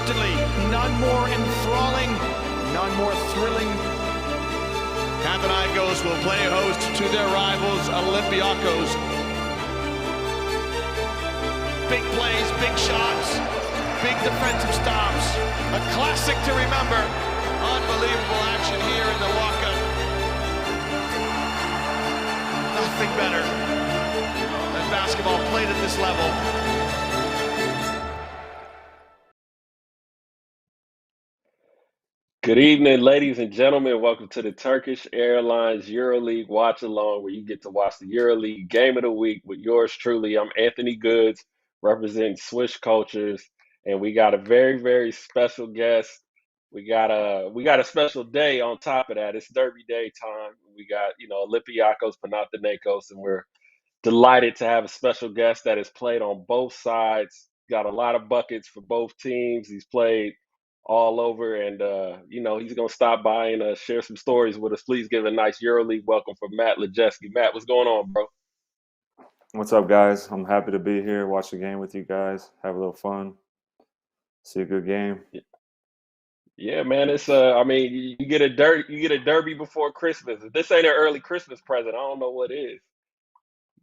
certainly none more enthralling, none more thrilling. Panathinaikos will play host to their rivals, Olympiacos. Big plays, big shots, big defensive stops. A classic to remember. Unbelievable action here in the walk-up. Nothing better than basketball played at this level. Good evening, ladies and gentlemen. Welcome to the Turkish Airlines EuroLeague Watchalong, where you get to watch the EuroLeague Game of the Week with yours truly. I'm Anthony Goods, representing Swish Cultures, and we got a very, very special guest. We got a special day on top of that. It's Derby Day time. We got Olympiacos Panathinaikos, and we're delighted to have a special guest that has played on both sides. Got a lot of buckets for both teams. He's played all over, and he's gonna stop by and share some stories with us. Please give a nice EuroLeague welcome for Matt Lojeski. Matt, what's going on, bro? What's up, guys? I'm happy to be here, watch the game with you guys, have a little fun, see a good game. Yeah, man. It's you get a derby before Christmas. If this ain't an early Christmas present, I don't know what is.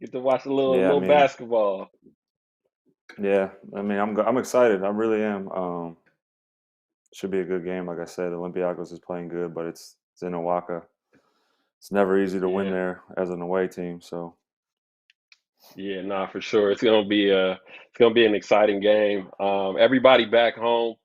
You get to watch a little basketball. Yeah, I'm excited. I really am. Should be a good game. Like I said, Olympiacos is playing good, but it's in Oaxaca. It's never easy to win there as an away team. So yeah, nah, for sure. It's gonna be an exciting game. Everybody back home,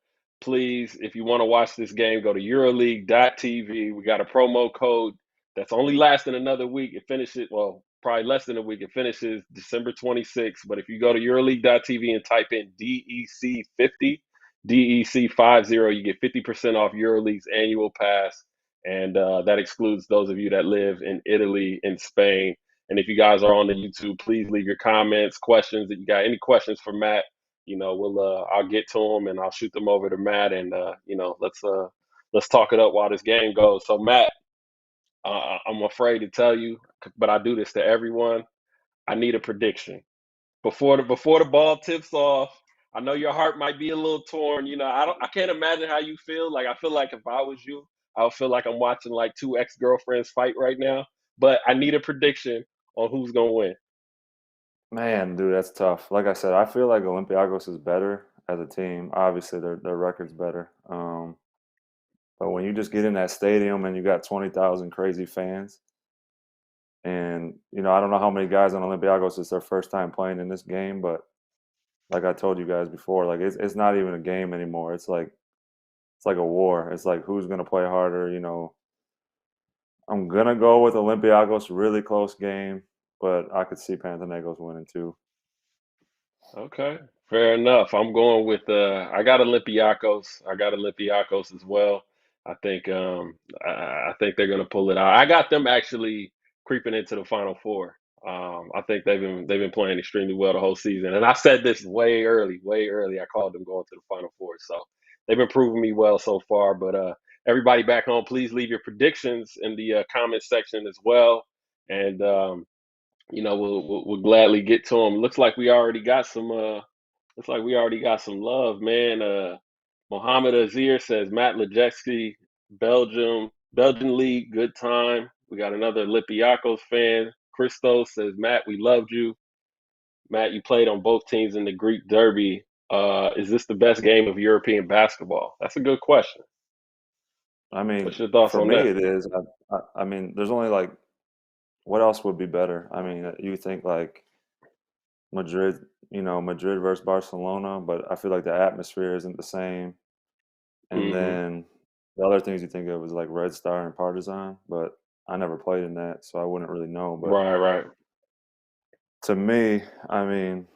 please, if you want to watch this game, go to EuroLeague.tv. We got a promo code that's only lasting another week. It finishes, well, probably less than a week. It finishes December 26th. But if you go to EuroLeague.tv and type in DEC50, DEC50, you get 50% off EuroLeague's annual pass. And that excludes those of you that live in Italy and Spain. And if you guys are on the YouTube, please leave your comments, questions. If you got any questions for Matt, I'll get to them and I'll shoot them over to Matt, and let's talk it up while this game goes. So Matt, I'm afraid to tell you, but I do this to everyone. I need a prediction before the ball tips off. I know your heart might be a little torn. I can't imagine how you feel. Like, I feel like if I was you, I would feel like I'm watching like two ex-girlfriends fight right now. But I need a prediction on who's gonna win. Man, dude, that's tough. Like I said, I feel like Olympiacos is better as a team. Obviously, their record's better. But when you just get in that stadium and you got 20,000 crazy fans, and I don't know how many guys on Olympiacos it's their first time playing in this game, but like I told you guys before, like it's not even a game anymore. It's like a war. It's like who's gonna play harder. I'm gonna go with Olympiacos. Really close game, but I could see Panathinaikos winning too. Okay, fair enough. I'm going with I got Olympiacos. I got Olympiacos as well. I think they're gonna pull it out. I got them actually creeping into the Final Four. I think they've been playing extremely well the whole season, and I said this way early, way early. I called them going to the Final Four, so they've been proving me well so far. But everybody back home, please leave your predictions in the comment section as well, and we'll gladly get to them. Looks like we already got some. Love, man. Mohammed Azir says Matt Lojeski, Belgian League, good time. We got another Olympiacos fan. Christos says, Matt, we loved you. Matt, you played on both teams in the Greek Derby. Is this the best game of European basketball? That's a good question. I mean, what's your thoughts for on me, that? it is. I mean, there's only like, what else would be better? I mean, you think like Madrid versus Barcelona, but I feel like the atmosphere isn't the same. And then the other things you think of is like Red Star and Partizan, but I never played in that, so I wouldn't really know. But Right. to me, I mean,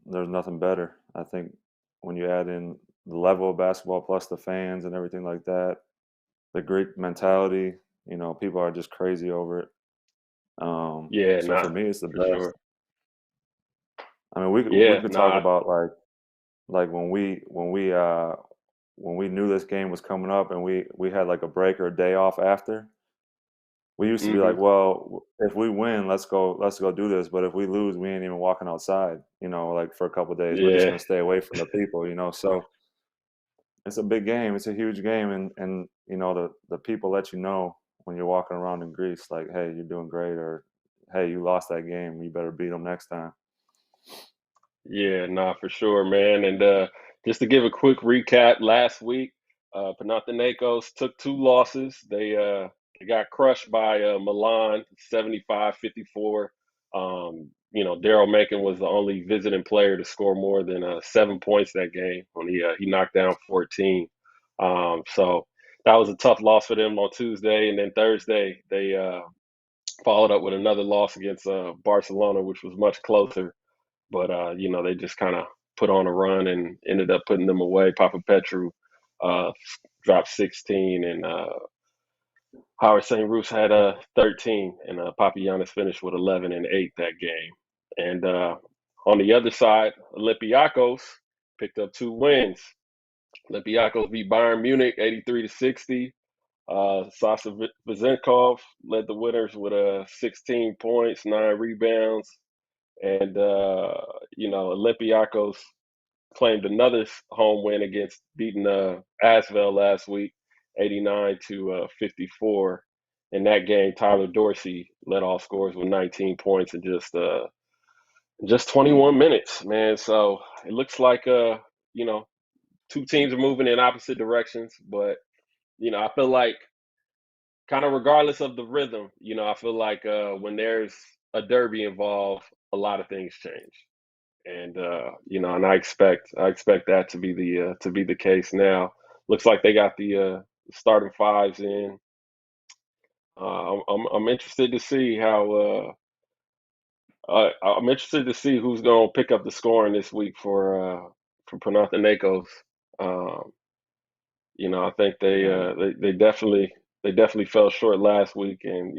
there's nothing better. I think when you add in the level of basketball plus the fans and everything like that, the Greek mentality, people are just crazy over it. So for me, it's the best. Sure. I mean, we could talk about like when we knew this game was coming up and we had like a break or a day off after. We used to be like, well, if we win, let's go do this. But if we lose, we ain't even walking outside, like for a couple of days. We're just gonna stay away from the people, So it's a big game. It's a huge game, and the people let you know when you're walking around in Greece, like, hey, you're doing great, or hey, you lost that game, you better beat them next time. Yeah, nah, for sure, man. And just to give a quick recap, last week, Panathinaikos took two losses. They got crushed by Milan, 75-54. Daryl Macon was the only visiting player to score more than 7 points that game when he knocked down 14. So that was a tough loss for them on Tuesday, and then Thursday they followed up with another loss against Barcelona, which was much closer. But they just kind of put on a run and ended up putting them away. Papa Petru uh, dropped 16, and Howard St. Ruth's had 13, and Papagiannis finished with 11 and 8 that game. And on the other side, Olympiacos picked up two wins. Olympiacos beat Bayern Munich 83-60. Sasha Vezenkov led the winners with 16 points, 9 rebounds. And Olympiacos claimed another home win against beating Asvel last week, 89-54. In that game, Tyler Dorsey led all scorers with 19 points in just 21 minutes, man. So it looks like two teams are moving in opposite directions, but I feel like kind of regardless of the rhythm, I feel like when there's a derby involved, a lot of things change. And and I expect that to be the case now. Looks like they got the starting fives in. I'm interested to see I'm interested to see who's going to pick up the scoring this week for Panathinaikos. Um, I think they definitely fell short last week, and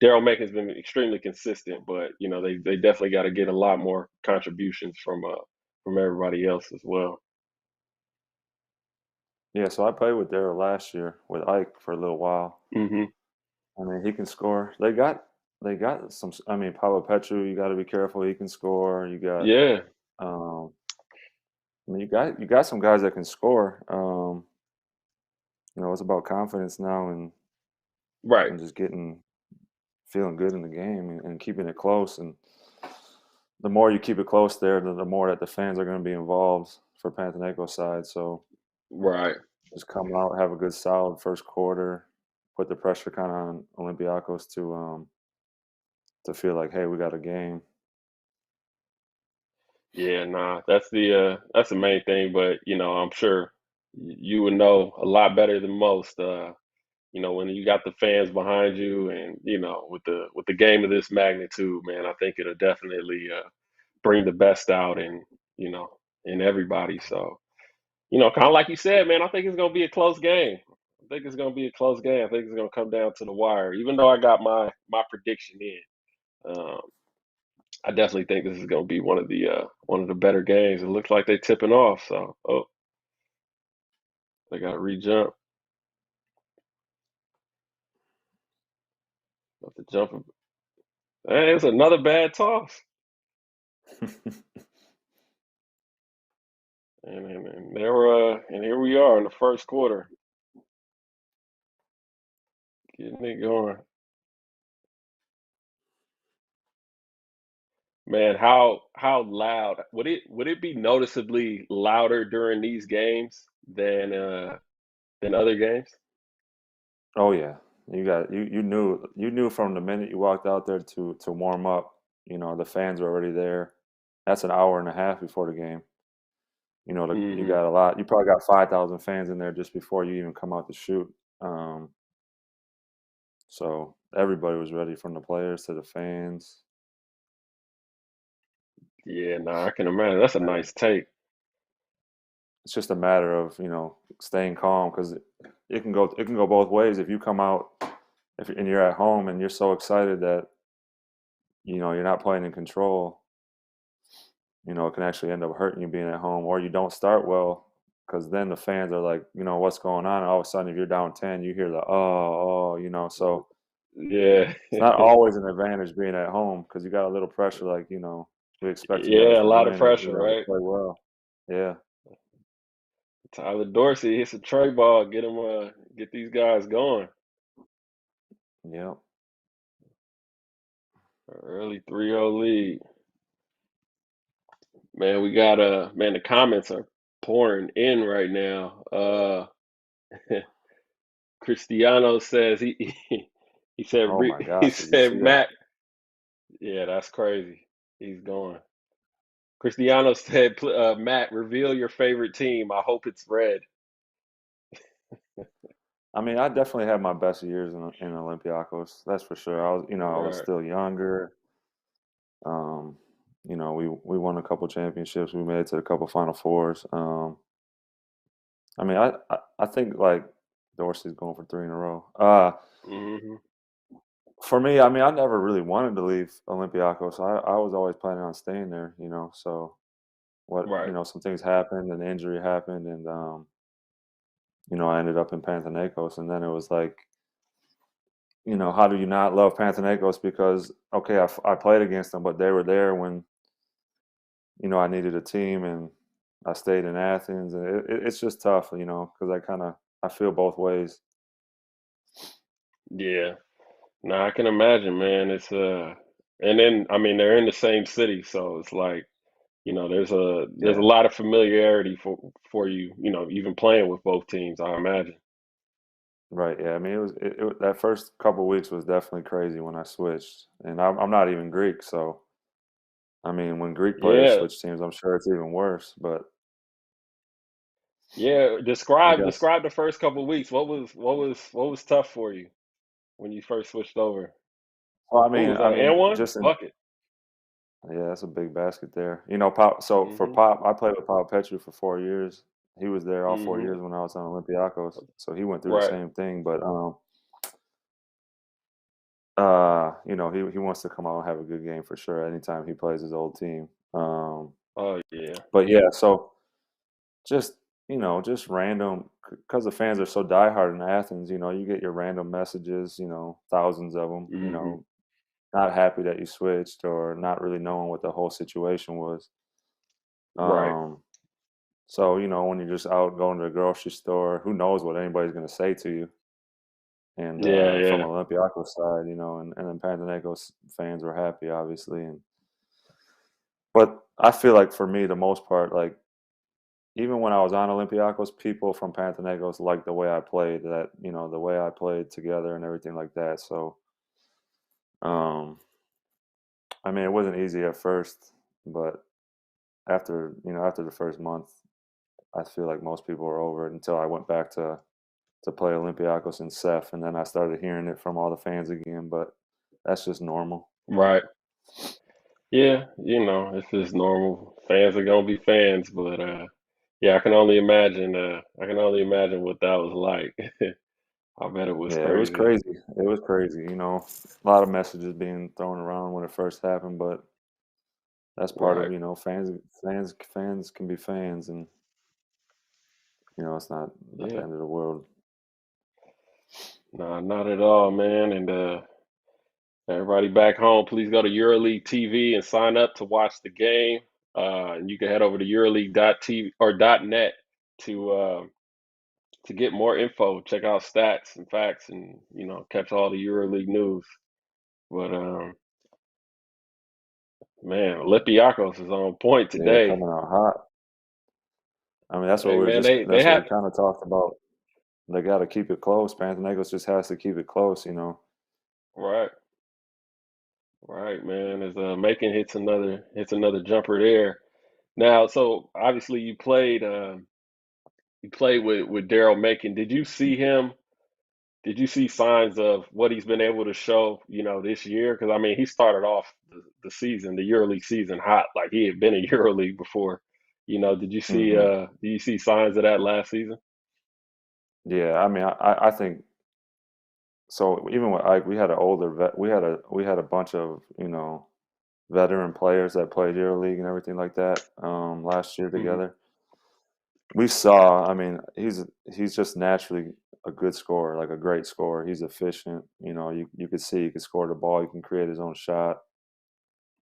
Daryl Macon's been extremely consistent, but they definitely got to get a lot more contributions from everybody else as well. Yeah, so I played with Daryl last year with Ike for a little while. Hmm. I mean, he can score. They got some. I mean, Papa Petru, you got to be careful. He can score. You got, Yeah, um, I mean, you got some guys that can score. It's about confidence now right, and just feeling good in the game and keeping it close. And the more you keep it close there, the more that the fans are going to be involved for Panathinaikos side. So right. just come out, have a good solid first quarter, put the pressure kind of on Olympiacos to feel like, hey, we got a game. Yeah, nah, that's the main thing. But I'm sure you would know a lot better than most. When you got the fans behind you, and with the game of this magnitude, man, I think it'll definitely bring the best out in everybody. So kind of like you said, man, I think it's gonna be a close game. I think it's gonna be a close game. I think it's gonna come down to the wire. Even though I got my prediction in, um, I definitely think this is gonna be one of the better games. It looks like they're tipping off. So they got to re-jump. Have to jump. Hey, it's another bad toss. And here we are in the first quarter, getting it going. Man, how loud would it be noticeably louder during these games than other games? Oh yeah, you knew from the minute you walked out there to warm up. The fans were already there. That's an hour and a half before the game. You Hmm. got a lot. You probably got 5,000 fans in there just before you even come out to shoot. Um, so everybody was ready, from the players to the fans. Yeah, nah, I can imagine. That's a And nice take. it's just a matter of staying calm, because it can go both ways. If you come out, and you're at home and you're so excited that you're not playing in control, it can actually end up hurting you being at home. Or you don't start well, because then the fans are like, what's going on? And all of a sudden, if you're down 10, you hear the so Yeah, it's not always an advantage being at home, because you got a little pressure, like, we expect you guys yeah, a to lot of win, or pressure, to right? play well. Yeah. Tyler Dorsey hits a tray ball, get these guys going. Yep. Early 3-0 lead. Man, we got man, the comments are pouring in right now. Cristiano says he said Oh my he gosh, did you said see that? Matt. Yeah, that's crazy. He's going. Cristiano said, Matt, reveal your favorite team. I hope it's red. I mean, I definitely had my best years in Olympiacos. That's for sure. I was Right. still younger. Um, we won a couple championships. We made it to a couple Final Fours. I mean, I think like Dorsey's going for three in a row. Hmm. For me, I mean, I never really wanted to leave Olympiacos. I was always planning on staying there. So Right. some things happened, an injury happened, and I ended up in Panathinaikos, and then it was like, how do you not love Panathinaikos? Because okay, I played against them, but they were there when I needed a team, and I stayed in Athens, and it's just tough, because I feel both ways. Yeah. No, I can imagine, man. And then I mean they're in the same city, so it's like, there's a Yeah, lot of familiarity for you, even playing with both teams, I imagine. right. Yeah, I mean, that first couple weeks was definitely crazy when I switched, and I'm not even Greek, so I mean, when Greek players Yeah. switch teams, I'm sure it's even worse. But Yeah. I Describe guess, describe the first couple of weeks. What was tough for you when you first switched over? well, Ooh, was that and one? just in Bucket. yeah, that's a big basket there. Pop. So for Hmm. Pop, I played with Pop Petru for 4 years. He was there all four Hmm. years when I was on Olympiacos, so he went through the Right. same thing. But he wants to come out and have a good game for sure anytime he plays his old team. Oh yeah. But yeah, so just just random because the fans are so diehard in Athens. You get your random messages. Thousands of them. Hmm. Not happy that you switched or not really knowing what the whole situation was. Right. Um, so when you're just out going to the grocery store, who knows what anybody's going to say to you? And Yeah, from yeah. Olympiacos side, and then Panathinaikos fans were happy, obviously, but I feel like for me, the most part, like even when I was on Olympiacos, people from Panathinaikos liked the way I played, the way I played together and everything like that. So, um, I mean, it wasn't easy at first, but after the first month, I feel like most people were over it until I went back to play Olympiacos and Ceph, and then I started hearing it from all the fans again. But that's just normal. Right. Yeah, it's just normal. Fans are gonna be fans, but yeah, I can only imagine what that was like. I bet it was Yeah, it was crazy. crazy. It was crazy. A lot of messages being thrown around when it first happened, but that's part of Right. fans can be fans, and it's not the Yeah. end of the world. Nah, not at all, man. And everybody back home, please go to EuroLeague TV and sign up to watch the game. And you can head over to EuroLeague.tv or .net to to get more info, check out stats and facts, and catch all the EuroLeague news. But man, Olympiacos is on point Yeah, today. coming out hot. I mean, Hey man, they that's what we have kind of talked about. They got to keep it close. Panathinaikos just has to keep it close. right, right, man. As Macon hits another jumper there. Now, so obviously you played with Daryl Macon. Did you see signs of what he's been able to show, this year? Because I mean, he started off the season, the EuroLeague season, hot, like he had been in EuroLeague before. Hmm. Did you see signs of that last season? Yeah, I mean, I think so. Even with Ike, we had an older vet. We had a bunch of veteran players that played EuroLeague and everything like that last year Hmm. together. We saw. I mean, he's just naturally a good scorer, like a great scorer. He's efficient. You could see he could score the ball. He can create his own shot.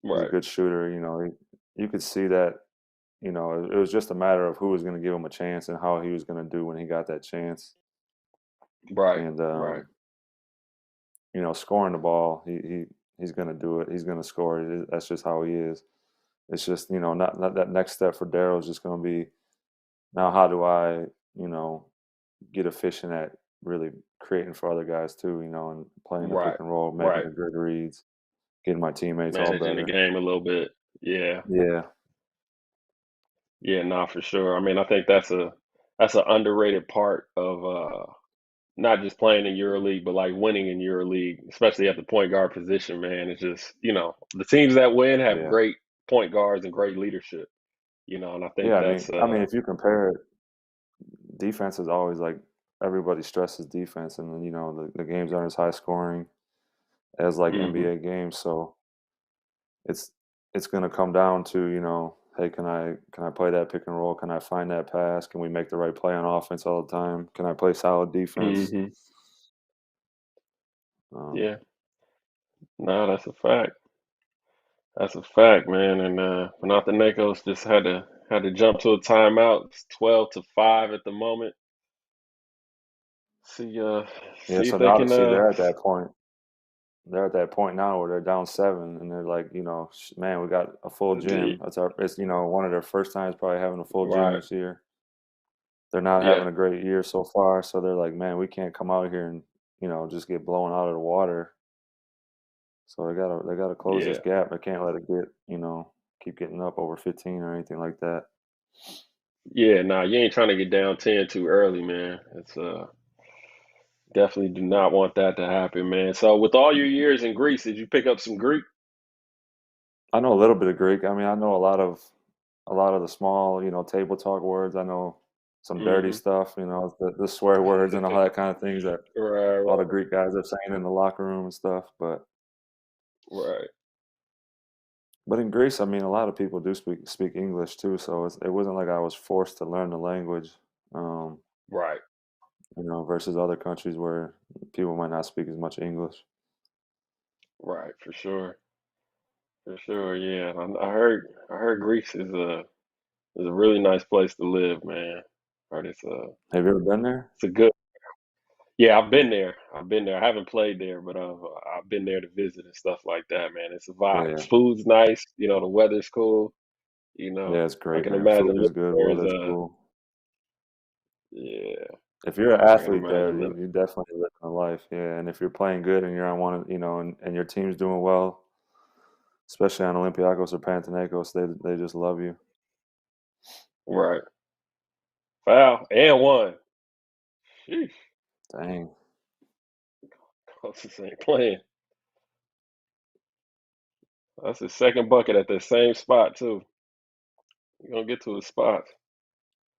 He's a Right. good shooter. You could see that. it was just a matter of who was going to give him a chance and how he was going to do when he got that chance. Right. And Right. scoring the ball, he's going to do it. He's going to score it. That's just how he is. It's just not that next step for Daryl is just going to be, now how do I get efficient at really creating for other guys too, and playing the pick Right. and roll, making Right. the good reads, getting my teammates all Managing the better. game a little bit. Yeah. Yeah, Yeah, nah, for sure. I mean, I think that's an underrated part of not just playing in EuroLeague, but like winning in EuroLeague, especially at the point guard position, man. It's just, the teams that win have yeah, great point guards and great leadership, and I think yeah. that's If you compare it, defense is always like everybody stresses defense, and then the games aren't as high scoring as like hmm NBA games, so it's going to come down to hey, can I play that pick and roll? Can I find that pass? Can we make the right play on offense all the time? Can I play solid defense? hmm Um, Yeah. No, that's a fact. That's a fact, man. And Panathinaikos just had to jump to a timeout. It's 12-5 at the moment. See yeah, see so if they now can see they're at that point. They're at that point now where they're down 7, and they're like, man, we got a full gym. It's one of their first times probably having a full gym right. this year. They're not Yeah. having a great year so far, so they're like, man, we can't come out here and just get blown out of the water. So they gotta close this Yeah. gap. They can't let it keep getting up over 15 or anything like that. Yeah, nah, you ain't trying to get down 10 too early, man. It's definitely do not want that to happen, man. So with all your years in Greece, did you pick up some Greek? I know a little bit of Greek. I mean, I know a lot of the small, table talk words. I know some dirty hmm stuff, the swear words and all that kind of things that Right, all the right, Greek guys are saying in the locker room and stuff. right, But in Greece, I mean, a lot of people do speak English too, so it wasn't like I was forced to learn the language, um, right, versus other countries where people might not speak as much English. right, for sure, yeah. I heard Greece is a really nice place to live, man. I heard Have you ever been there? it's a good. Yeah, I've been there. I've been there. I haven't played there, but I've been there to visit and stuff like that, man. It's a vibe. Yeah, Food's nice. The weather's cool. yeah, it's I great, can man. imagine Food is living good, there is weather's cool. yeah. If you're an I can athlete there, imagine you living. definitely living a life, yeah. And if you're playing good and you're on one, and your team's doing well, especially on Olympiacos or Panathinaikos, they just love you. Right. Foul and one. Sheesh. Dang. Closest ain't playing. That's his second bucket at the same spot too. You're gonna get to his spots.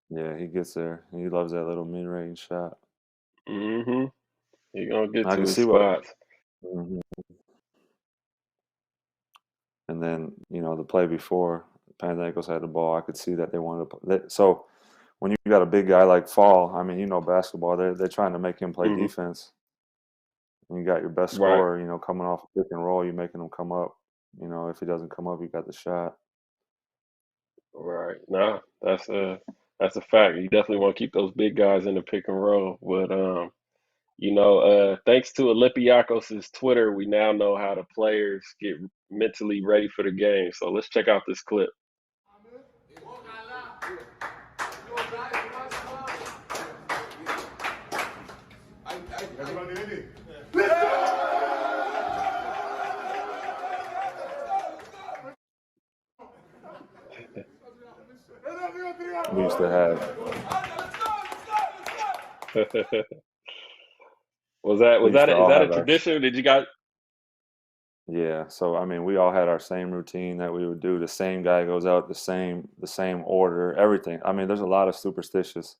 Yeah, he gets there. He loves that little mid-range shot. Mm-hmm. You're gonna get I to can his see what. spots. Mhm. And then the play before Panathinaikos had the ball, I could see that they wanted to. So when you got a big guy like Fall, I mean, basketball, they're trying to make him play hmm defense. And you got your best Right. scorer, coming off a pick and roll, you making him come up. If he doesn't come up, you got the shot. Right. Nah, that's a fact. You definitely want to keep those big guys in the pick and roll. But thanks to Olympiacos' Twitter, we now know how the players get mentally ready for the game. So let's check out this clip. We used to have Was that we was used that to is all that a have our. tradition? Did you guys? Yeah, so I mean, we all had our same routine that we would do. The same guy goes out, the same order, everything. I mean, there's a lot of superstitious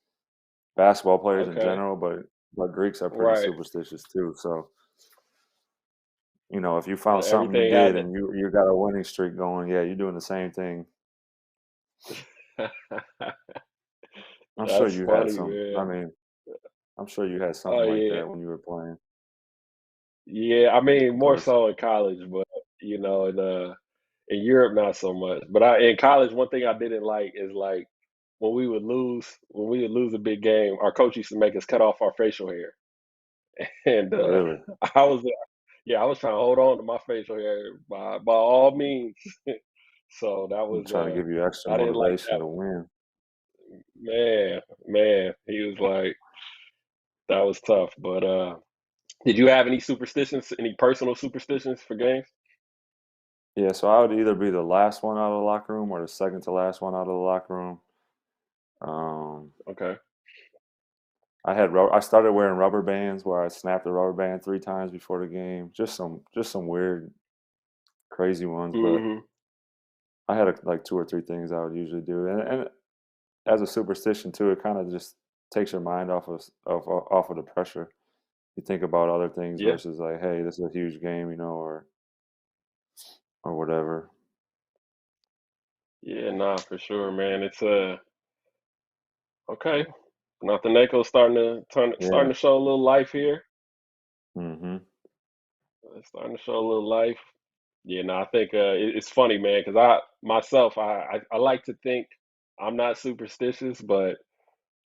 basketball players in Okay. general, but Greeks are pretty Right. superstitious too. So if you found something you Everything did had and you got a winning streak going, yeah, you're doing the same thing. to. I'm sure That's you had funny, some. I man. mean, I'm sure you had Oh something like yeah. that when you were playing. Yeah, I mean more Close. so in college, but in In Europe, not so much. But in college, one thing I didn't like is like when we would lose a big game, our coach used to make us cut off our facial hair, and Really? I was yeah, I was trying to hold on to my facial hair by all means. So that I'm was trying to give you extra I didn't like motivation that to win. man. He was like that was tough. But did you have any superstitions, any personal superstitions for games? Yeah, so I would either be the last one out of the locker room or the second to last one out of the locker room. Um, Okay. I started wearing rubber bands where I snapped the rubber band 3 times before the game. Just some weird, crazy ones, but Hmm. I had like 2 or 3 things I would usually do, and as a superstition too, it kind of just takes your mind off of the pressure. You think about other things Yeah. versus like, hey, this is a huge game, or whatever. Yeah, nah, for sure, man. It's okay. Panathinaikos starting Yeah. to show a little life here. Hmm. It's starting to show a little life. Yeah, no, I think it's funny, man, because I myself I like to think I'm not superstitious, but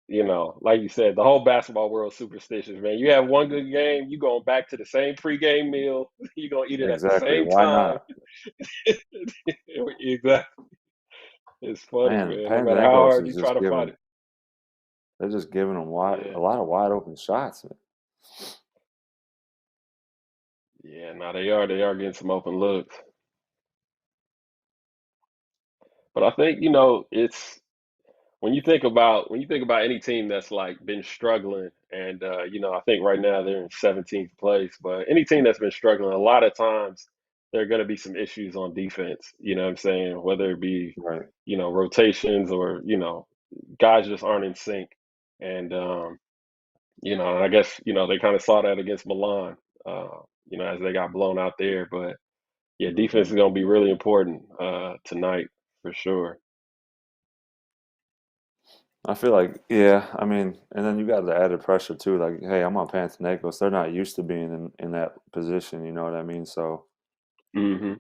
like you said, the whole basketball world is superstitious, man. You have one good game, you going back to the same pregame meal, you gonna eat it at the Exactly. same Why time. not? Exactly. It's funny, Man, man. No matter how Panathinaikos hard is you try just to fight giving. it. They're just giving them Yeah. a lot of wide open shots. Yeah, no, they are getting some open looks. But I think, it's when you think about any team that's like been struggling, and I think right now they're in 17th place, but any team that's been struggling, a lot of times there are going to be some issues on defense. You know what I'm saying? Whether it be Right. rotations or guys just aren't in sync, and and I guess they kind of saw that against Milan, as they got blown out there. But yeah, defense Hmm. is going to be really important tonight for sure. I feel like, yeah, I mean, and then you got the added pressure too. Like, hey, I'm on Panathinaikos. They're not used to being in that position. You know what I mean? So, Hmm.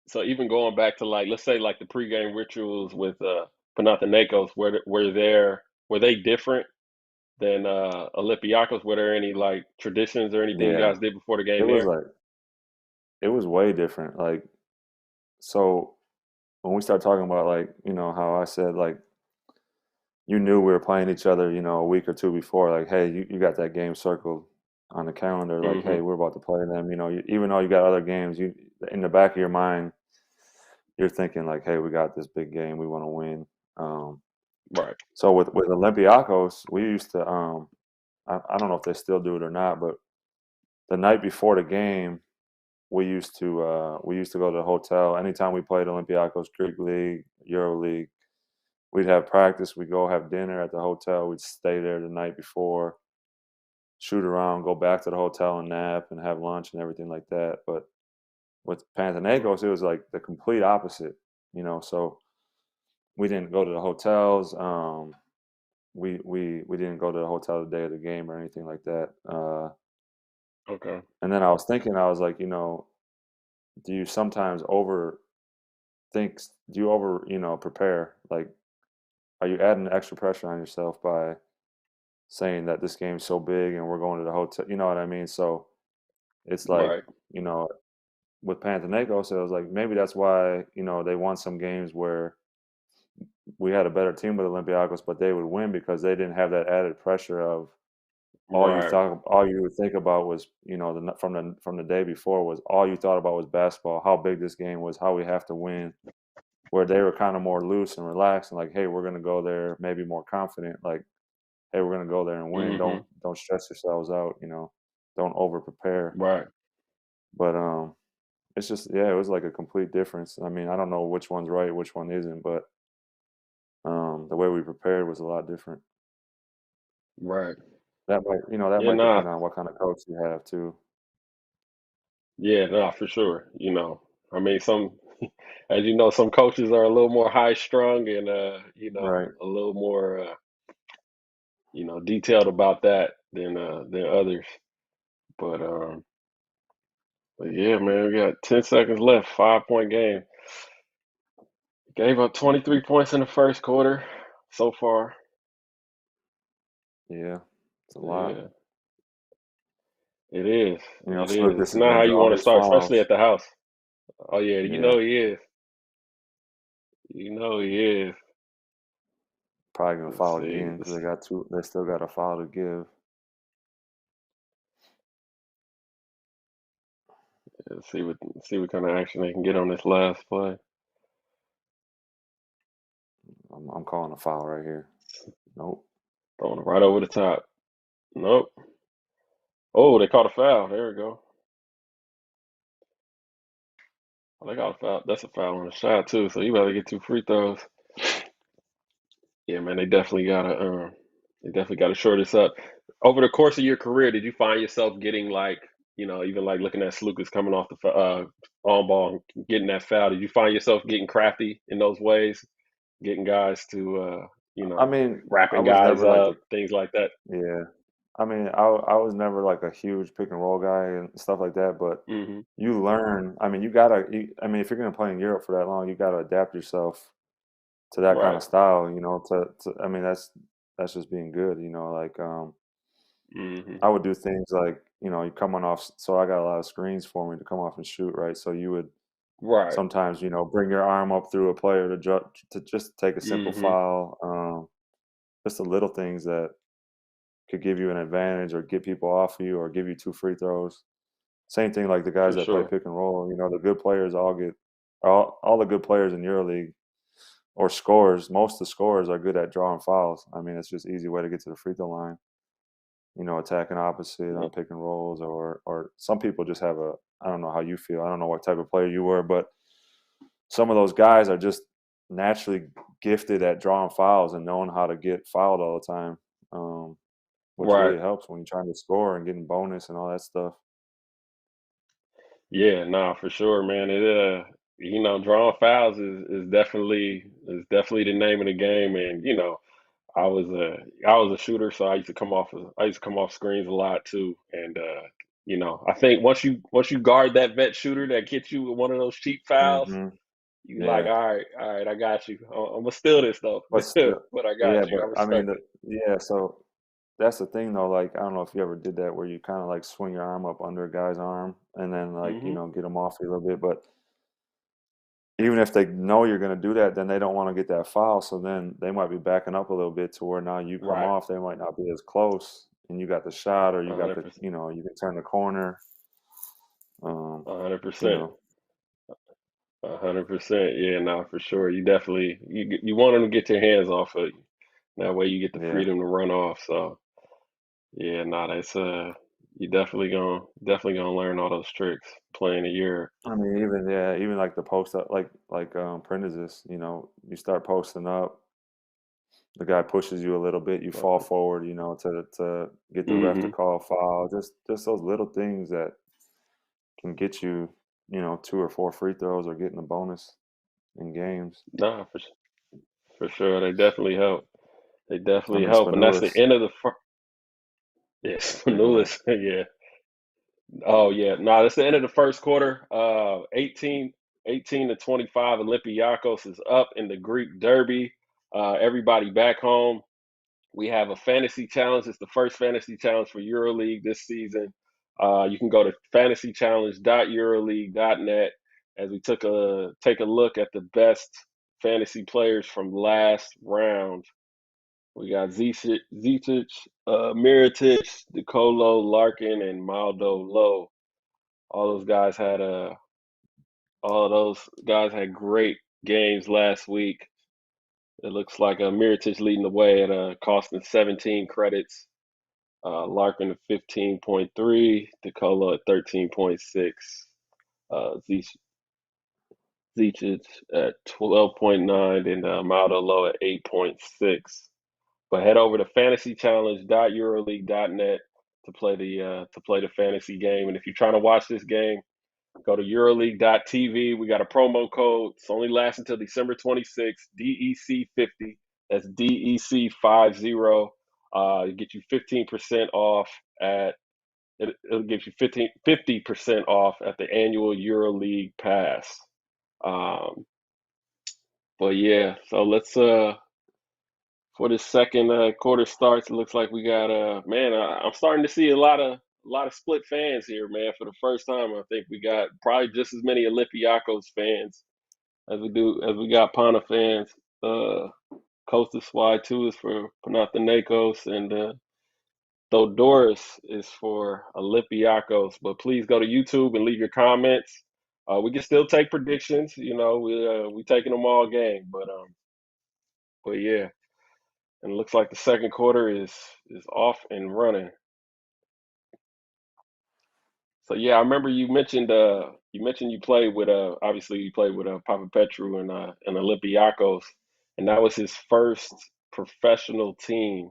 So even going back to, like, let's say, like, the pregame rituals with Panathinaikos, were they different than Olympiacos? Were there any, like, traditions or anything you yeah, guys did before the it game was there? like it was way different. Like, so when we start talking about like, how I said like you knew we were playing each other, a week or two before. Like, hey, you got that game circled on the calendar. Like, hey, Hmm. we're about to play them. Even though you got other games, you in the back of your mind, you're thinking like, hey, we got this big game. We want to win. Um, Right. so with Olympiacos, we used to. I don't know if they still do it or not, but the night before the game, we used to go to the hotel. Anytime we played Olympiacos, Greek League, EuroLeague, we'd have practice. We'd go have dinner at the hotel. We'd stay there the night before, shoot around, go back to the hotel and nap and have lunch and everything like that. But with Right. Panathinaikos, it was like the complete opposite. So we didn't go to the hotels. We didn't go to the hotel the day of the game or anything like that. Okay. And then I was thinking, I was like, do you sometimes overthink? Do you prepare? Like, are you adding extra pressure on yourself by saying that this game's so big and we're going to the hotel? You know what I mean? So it's like, Right. you know, with Panathinaikos, it was like maybe that's why they won some games where we had a better team with Olympiacos, but they would win because they didn't have that added pressure of Right. all you would think about was from the day before was all you thought about was basketball, how big this game was, how we have to win. Where they were kind of more loose and relaxed and like, hey, we're gonna go there maybe more confident, like, hey, we're gonna go there and win. Hmm. Don't stress yourselves out, don't over prepare. Right. But it's just, yeah, it was like a complete difference. I mean, I don't know which one's right, which one isn't, but the way we prepared was a lot different. Right. That Yeah. might Nah. depend on what kind of coach you have too. Yeah. Nah. For sure. I mean, as you know, some coaches are a little more high strung and Right. a little more detailed about that than others. But yeah, man, we got 10 seconds left. 5-point game. Gave up 23 points in the first quarter so far. Yeah, it's a lot. Yeah, it is. You know, It is. Lucas It's is not gonna how you draw want to his start, especially fouls. at the house. Oh yeah, you Yeah, know he is. You know he is. probably gonna Let's foul see. again because they got two. They still got a foul to give. Let's see what kind of action they can get on this last play. I'm calling a foul right here. Nope. Throwing it right over the top. Nope. Oh, they caught a foul. There we go. Oh, they got a foul. That's a foul on the shot too. So you better get 2 free throws. Yeah, man, they definitely gotta shore this up. Over the course of your career, did you find yourself getting like, even like looking at Slukas coming off the on ball and getting that foul? Did you find yourself getting crafty in those ways, getting guys to, I mean, I wrapping was guys never like up, the things like that? yeah. I mean, I was never like a huge pick and roll guy and stuff like that. But Hmm. you learn. I mean, you gotta. I mean, if you're gonna play in Europe for that long, you gotta adapt yourself to that kind Right. of style. You know, I mean, that's just being good. You know, like Hmm. I would do things like you coming off. So I got a lot of screens for me to come off and shoot. Right. So you would Right. sometimes bring your arm up through a player to just take a simple Hmm. foul. Just the little things that could give you an advantage or get people off of you or give you 2 free throws. Same thing like the guys For that play sure. pick and roll. The good players all the good players in EuroLeague or scorers. Most of the scorers are good at drawing fouls. I mean, it's just easy way to get to the free throw line. Attacking opposite Yeah. on pick and rolls, or some people just have a. I don't know how you feel. I don't know what type of player you were, but some of those guys are just naturally gifted at drawing fouls and knowing how to get fouled all the time. Which Right. really helps when you're trying to score and getting bonus and all that stuff. Yeah, nah, for sure, man. Drawing fouls is definitely the name of the game, and I was a I was a shooter, so I used to come off screens a lot too, and I think once you guard that vet shooter that gets you with one of those cheap fouls, Hmm. you like, Yeah, all right, I got you. I'm gonna steal this though, but still, but I yeah, got you. but I I mean, respect it. yeah. So that's the thing, though. Like, I don't know if you ever did that, where you kind of like swing your arm up under a guy's arm and then like Hmm. get them off you a little bit. But even if they know you're going to do that, then they don't want to get that foul. So then they might be backing up a little bit to where now you come Right, off, they might not be as close, and you got the shot, or you got 100%, you can turn the corner. Um, hundred you percent. know, 100%. Yeah, nah, for sure. You definitely you want them to get your hands off of you. That way you get the yeah. freedom to run off. So yeah, nah, that's you definitely gonna learn all those tricks playing a year. I mean, even like the post up, like Prentices, you start posting up, the guy pushes you a little bit, you fall forward, to get the ref to Mm-hmm. call a foul. Just those little things that can get you, 2 or 4 free throws or getting a bonus in games. Nah, for sure. They definitely help. They I definitely mean, help, and that's the Spanulis. end of the first. Yes, Yeah, go ahead. Nulis. Yeah. Oh yeah. Nah, that's the end of the first quarter. 18 to 25. Olympiacos is up in the Greek Derby. Everybody back home. We have a fantasy challenge. It's the first fantasy challenge for EuroLeague this season. You can go to fantasychallenge.euroleague.net as we take a look at the best fantasy players from last round. We got Zizic, Mirotic, Decolo, Larkin, and Maldo Low. All those guys had great games last week. It looks like Mirotic leading the way at costing 17 credits. Larkin at 15.3, Decolo at 13.6, Zizic at 12.9, and Maldo Low at 8.6. But head over to fantasychallenge.euroleague.net to play the fantasy game. And if you're trying to watch this game, go to EuroLeague.tv. We got a promo code. It's only lasts until December 26th, DEC50. That's DEC50. Get you 15% off at it'll give you 50% off at the annual EuroLeague pass. But yeah, so let's for the second quarter starts, it looks like we got man, I'm starting to see a lot of split fans here, man. For the first time, I think we got probably just as many Olympiacos fans as we got Pana fans. Costas Y2 is for Panathinaikos, and Thodoris is for Olympiacos. But please go to YouTube and leave your comments. We can still take predictions. We taking them all game, but yeah. And it looks like the second quarter is off and running. So yeah, I remember you mentioned you played with obviously you played with Papa Petru and Olympiacos, and that was his first professional team.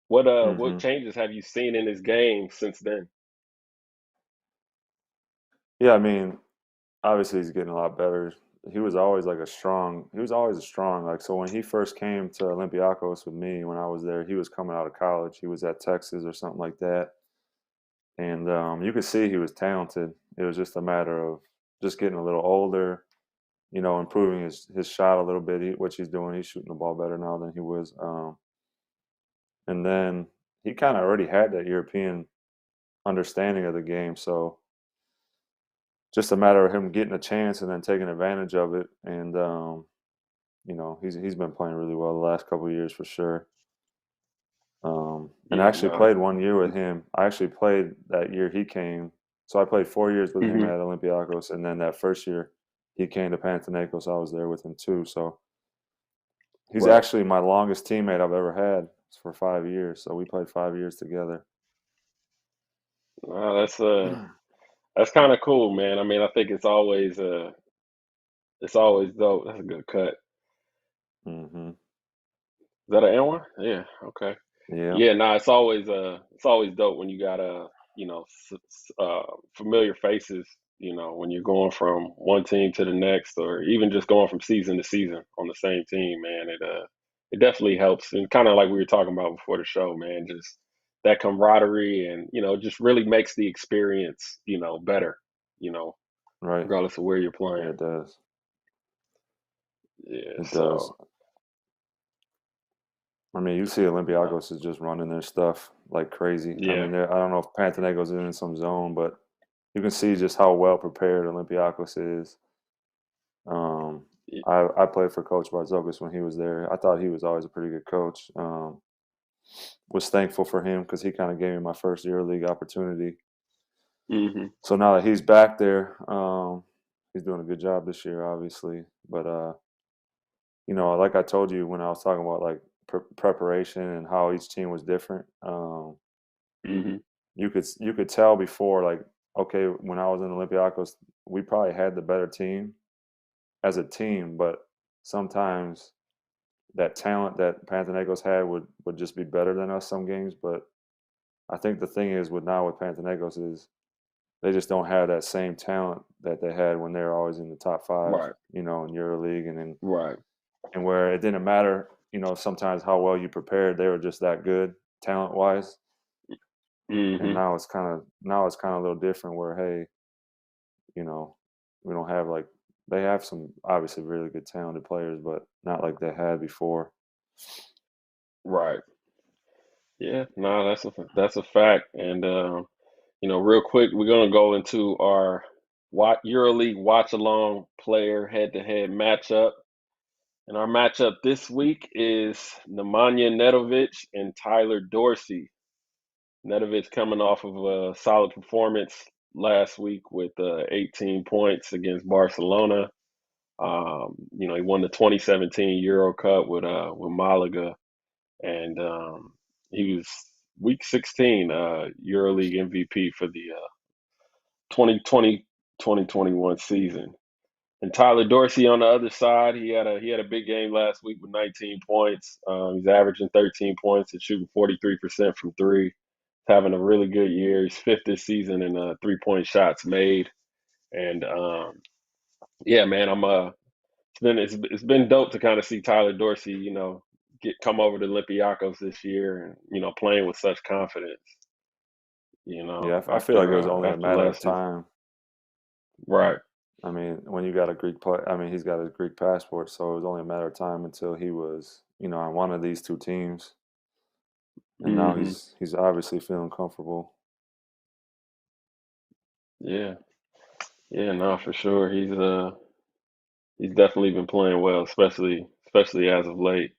What Hmm. changes have you seen in his game since then? Yeah, I mean, obviously he's getting a lot better. He was always a strong, like, so when he first came to Olympiacos with me, when I was there, he was coming out of college. He was at Texas or something like that. And you could see he was talented. It was just a matter of just getting a little older, improving his shot a little bit, which he's doing. He's shooting the ball better now than he was. And then he kind of already had that European understanding of the game. So just a matter of him getting a chance and then taking advantage of it. And he's been playing really well the last couple of years for sure. And I Yeah, actually no. played 1 year with him. I actually played that year he came. So I played 4 years with him Hmm. at Olympiacos, and then that first year he came to Panathinaikos. I was there with him too. So he's Right. actually my longest teammate I've ever had for 5 years. So we played 5 years together. No, that's kind of cool, man. I mean, I think it's always dope. That's a good cut. Hmm. Is that an N one? Yeah. Okay. Yeah. Yeah, nah, it's always dope when you got familiar faces, when you're going from one team to the next, or even just going from season to season on the same team, man. It definitely helps, and kind of like we were talking about before the show, man. Just that camaraderie, and just really makes the experience, better, you know, Right. regardless of where you're Yeah, playing. it does. Yeah. It does. So I mean, you see uh, Olympiacos is just running their stuff like crazy. I yeah. mean, I don't know if Panathinaikos is in some zone, but you can see just how well prepared Olympiacos is. Um, y- I played for Coach Barzokas when he was there. I thought he was always a pretty good coach. Was thankful for him because he kind of gave me my first EuroLeague opportunity. mhm. So now that he's back there, he's doing a good job this year, obviously. But like I told you when I was talking about like preparation and how each team was different, Mhm. you could tell before, like, okay, when I was in Olympiacos, we probably had the better team as a team, but sometimes that talent that Panathinaikos had would just be better than us some games. But I think the thing is with Panathinaikos is they just don't have that same talent that they had when they were always in the top five, Right. in EuroLeague, Right. and where it didn't matter, sometimes how well you prepared, they were just that good talent wise. And Mhm. now it's kind of a little different where, hey, you know, we don't have like they have some obviously really good talented players, but not like they had before. Right. Yeah, no, that's a fact. And real quick, we're gonna go into our EuroLeague Watchalong player head-to-head matchup. And our matchup this week is Nemanja Nedovic and Tyler Dorsey. Nedovic coming off of a solid performance last week with 18 points against Barcelona. He won the 2017 EuroCup with Malaga, and he was Week 16 EuroLeague MVP for the 2020-2021 season. And Tyler Dorsey on the other side, he had a big game last week with 19 points. He's averaging 13 points and shooting 43% from three. He's having a really good year. He's fifth this season in 3-point shots made. And yeah, man, it's been dope to kind of see Tyler Dorsey, come over to Olympiacos this year, and playing with such confidence. Yeah, I feel like it was after only a after matter of last season. time. Right. I mean, when you got a he's got a Greek passport, so it was only a matter of time until he was, on one of these two teams, and now Hmm. he's obviously feeling comfortable. Yeah. Yeah, no, for sure. He's definitely been playing well, especially as of late.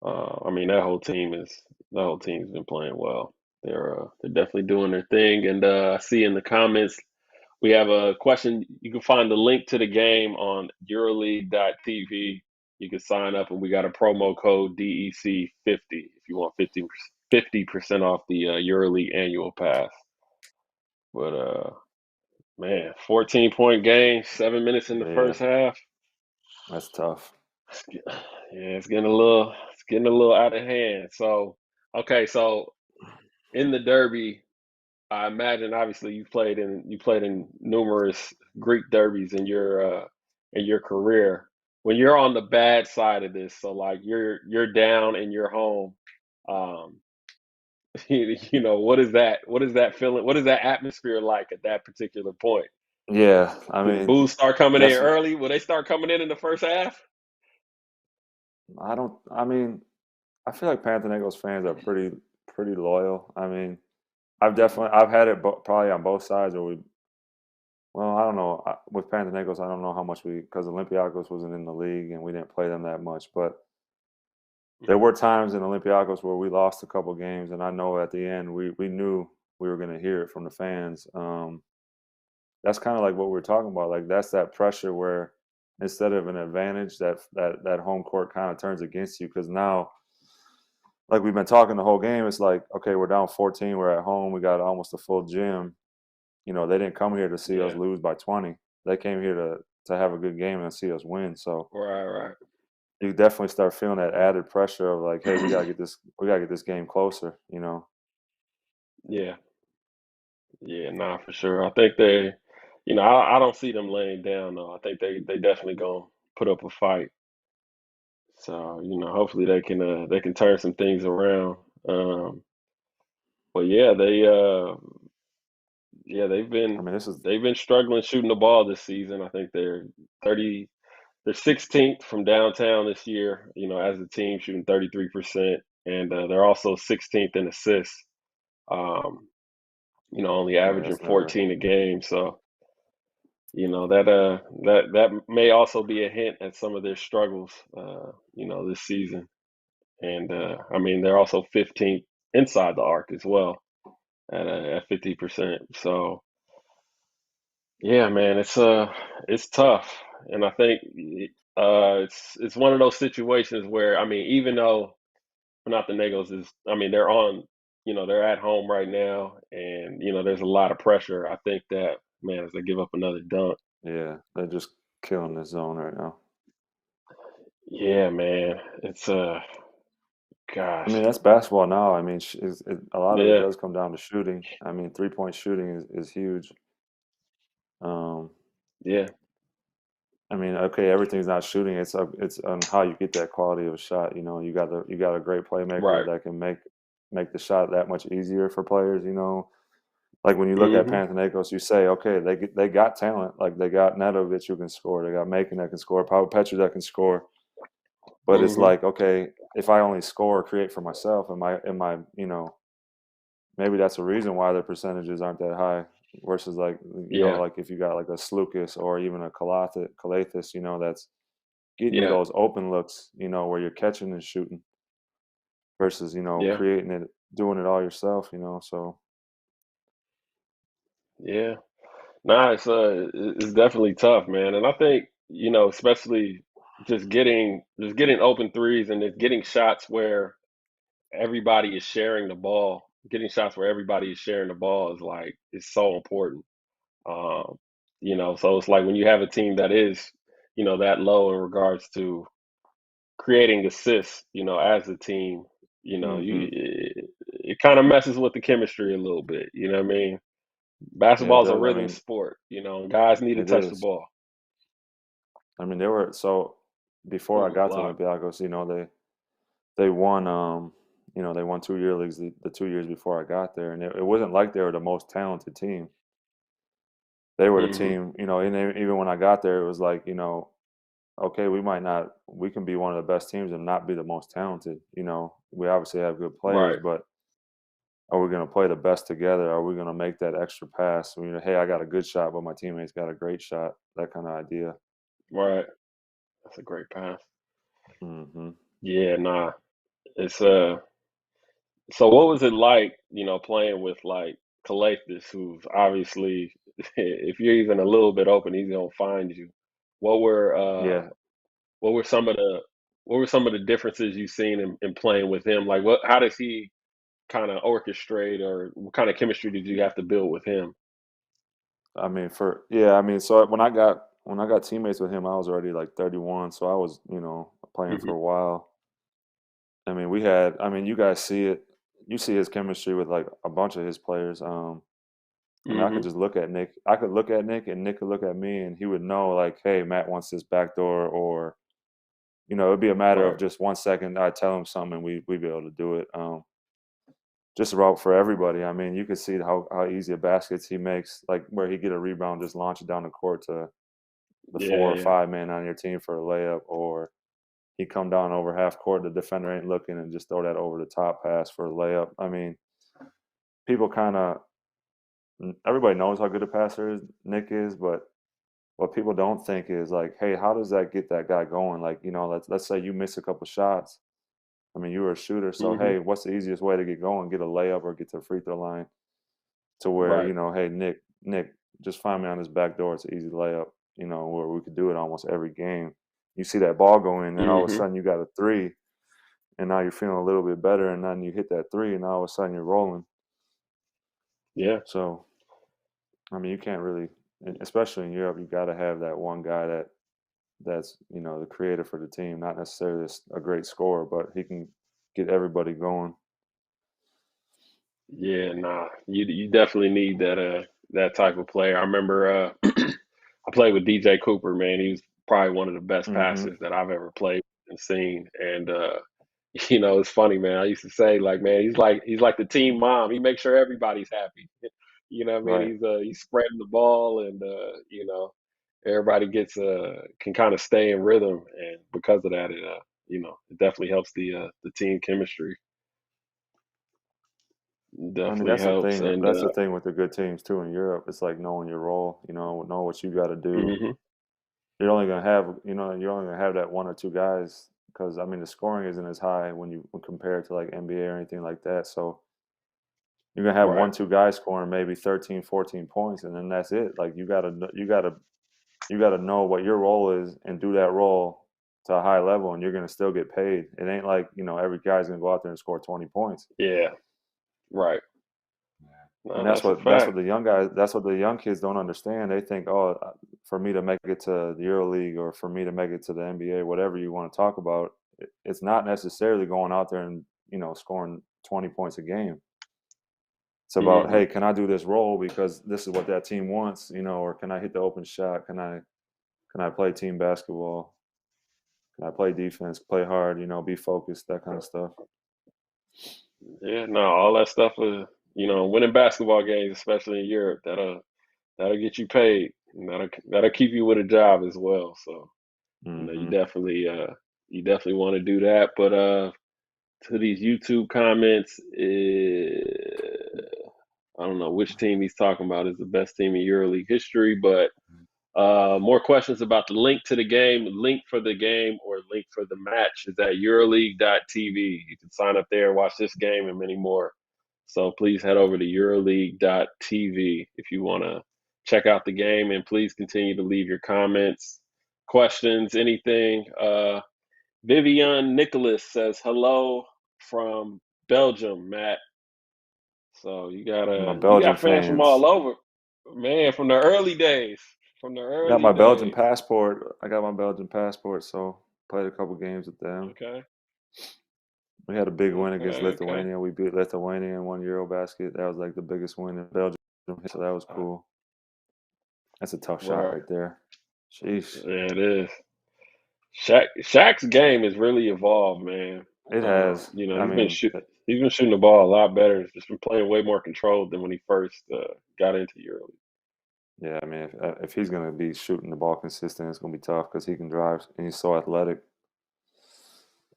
I mean, that whole team's been playing well. They're definitely doing their thing. And I see in the comments we have a question. You can find the link to the game on EuroLeague.tv. You can sign up, and we got a promo code DEC50 if you want 50% off the EuroLeague annual pass. But man, 14-point game, 7 minutes in the Yeah, first half. that's tough. Yeah, it's getting a little out of hand. So, okay, so in the Derby, I imagine obviously you played in numerous Greek derbies in your career. When you're on the bad side of this, so like you're down and you're home, um, what is that feeling? What is that atmosphere like at that particular point? Yeah, I Do the mean, Bulls start coming in that's early? Will they start coming in the first half? I don't. I mean, I feel like Panathinaikos fans are pretty loyal. I mean, I've had it probably on both sides where well, I don't know. With Panathinaikos, I don't know how much because Olympiacos wasn't in the league and we didn't play them that much. But there Mhm. were times in Olympiacos where we lost a couple games, and I know at the end we knew we were going to hear it from the fans. That's kind of like what we were talking about. Like that's that pressure where instead of an advantage, that home court kind of turns against you because now, like we've been talking the whole game, it's like okay, we're down 14, we're at home, we got almost a full gym. They didn't come here to see us Yeah. lose by 20. They came here to have a good game and see us win. So Right, right. you definitely start feeling that added pressure of like, hey, we gotta get this game closer. Yeah. Yeah, nah, for sure. I think I don't see them laying down though. I think they definitely gonna put up a fight. So, hopefully they can turn some things around. Um, but yeah, they've I been mean, this is they've been struggling shooting the ball this season. I think 30 they're 16th from downtown this year, as a team shooting 33%, and they're also 16th in assists. Um, only yeah, averaging that's never 14 a game. So, that may also be a hint at some of their struggles, this season. And I mean, they're also 15th inside the arc as well at 50%. So yeah, man, it's tough, and I think it's one of those situations where I mean, even though Panathinaikos I mean, they're at home right now, and there's a lot of pressure. I think that man, as they give up another dunk. yeah, they're just killing the zone right now. Yeah, man. It's I gosh. mean, that's basketball now. I mean, a lot of it Yeah. does come down to shooting. I mean, 3-point shooting is huge. Um, Yeah. I mean, okay, everything's not shooting. It's on how you get that quality of a shot. You got a great playmaker Right. that can make the shot that much easier for players. Like when you look at Mhm. Panathinaikos, you say, okay, they got talent. Like they got Nedovic who can score. They got Macon that can score. Pavel Petru that can score. But it's Mhm. like, okay, if I only score or create for myself, maybe that's a reason why their percentages aren't that high. Versus Yeah. like if you got like a Slukas or even a Calathis, that's getting you Yeah. those open looks, where you're catching and shooting versus, Yeah. creating it, doing it all yourself. So Yeah. Nah, it's definitely tough, man. And I think, especially just getting open threes and just getting shots where everybody is sharing the ball. Getting shots where everybody is sharing the ball is so important. Um, so it's like when you have a team that is, that low in regards to creating assists, as a team, hmm it kind of messes with the chemistry a little bit. You know what I mean? yeah, it Basketball is a does. I rhythm mean, sport, and guys need to it touch the is. ball. I mean, they were so before I On the got to block. Olympiacos, they won they won 2 EuroLeagues the 2 years before I got there, and it wasn't like they were the most talented team. They were the Mm-hmm. team, and even when I got there, it was like, okay, we can be one of the best teams and not be the most talented. We obviously have good players, Right. but are we going to play the best together? Are we going to make that extra pass? Hey, I got a good shot, but my teammates got a great shot. That kind of idea. Right. That's a great pass. Hmm. Yeah, nah. It's so what was it like, playing with like Calais, who's obviously if you're even a little bit open, he's gonna find you. What were Yeah, what were some of the differences you've seen in playing with him? Like how does he kind of orchestrate, or what kind of chemistry did you have to build with him? so when I got teammates with him, I was already like 31, so I was, playing for Hmm. a while. You guys see it. You see his chemistry with like a bunch of his players. I could Hmm. just look at Nick. I could look at Nick, and Nick could look at me, and he would know, like, hey, Matt wants this backdoor, or it'd be a matter of Right. just 1 second. I'd tell him something, and we'd be able to do it. Just about for everybody. You could see how easy a baskets he makes, like where he get a rebound, just launch it down the court to the Yeah, 4 or 5 man on your team for a layup, or he come down over half court, the defender ain't looking, and just throw that over the top pass for a layup. People kind of everybody knows how good a passer Nick is, but what people don't think is like, hey, how does that get that guy going? Like, let's say you miss a couple shots. You were a shooter, so yeah. Hmm. hey, what's the easiest way to get going? Get a layup or get to the free throw line to where, Right. hey, Nick, just find me on this back door. It's an easy layup, where we could do it almost every game. You see that ball go in, and all of a Hmm. sudden you got a three, and now you're feeling a little bit better, and then you hit that three, and all of a sudden you're rolling. Yeah. So, you can't really, especially in Europe, you got to have that one guy that's the creator for the team, not necessarily a great scorer, but he can get everybody going. Yeah, nah. You definitely need that type of player. I remember I played with DJ Cooper, man. He was probably one of the best Hmm. passers that I've ever played and seen. And it's funny, man. I used to say, like, man, he's like the team mom. He makes sure everybody's happy. You know what I mean? Right. He's spreading the ball, and everybody can kind of stay in rhythm, and because of that, it definitely helps the team chemistry. It definitely That's the helps. thing. And That's the thing with the good teams too in Europe. It's like knowing your role. Know what you got to do. mhm, You're only gonna have that one or two guys because the scoring isn't as high when compared to like NBA or anything like that. So you're gonna have right. one, two guys scoring maybe 13, 14 points, and then that's it. Like you gotta know what your role is and do that role to a high level, and you're gonna still get paid. It ain't like every guy's gonna go out there and score 20 points. Yeah, right. And No, that's that's a what that's what fact. the young guys that's what the young kids don't understand. They think, oh, for me to make it to the EuroLeague or for me to make it to the NBA, whatever you want to talk about, it's not necessarily going out there and scoring 20 points a game. It's about, Hmm. hey, can I do this role because this is what that team wants, or can I hit the open shot? Can I play team basketball? Can I play defense? Play hard? Be focused, that kind of stuff. Yeah, no, all that stuff is, winning basketball games, especially in Europe, that'll get you paid, and that'll keep you with a job as well. So, you Hmm. definitely want to do that. But to these YouTube comments, I don't know which team he's talking about is the best team in EuroLeague history, but more questions about the link to the game, link for the game, or link for the match is at EuroLeague.tv. You can sign up there, watch this game, and many more. So please head over to EuroLeague.tv if you want to check out the game, and please continue to leave your comments, questions, anything. Vivian Nicholas says hello from Belgium, Matt. So you got My you Belgian got fans from all fans. over, man, from the early days. From the Got early my Belgian days. passport. I got my Belgian passport, so played a couple games with them. Okay. We had a big win against Okay. Okay. Lithuania. We beat Lithuania in one Eurobasket. That was like the biggest win in Belgium, so that was cool. That's a tough shot Right. right there. Sheesh. Yeah, it is. Shaq's game has really evolved, man. It has. You know, I mean, he's been shooting the ball a lot better. He's just been playing way more controlled than when he first got into EuroLeague. yeah. I mean, if he's gonna be shooting the ball consistent, it's gonna be tough because he can drive and he's so athletic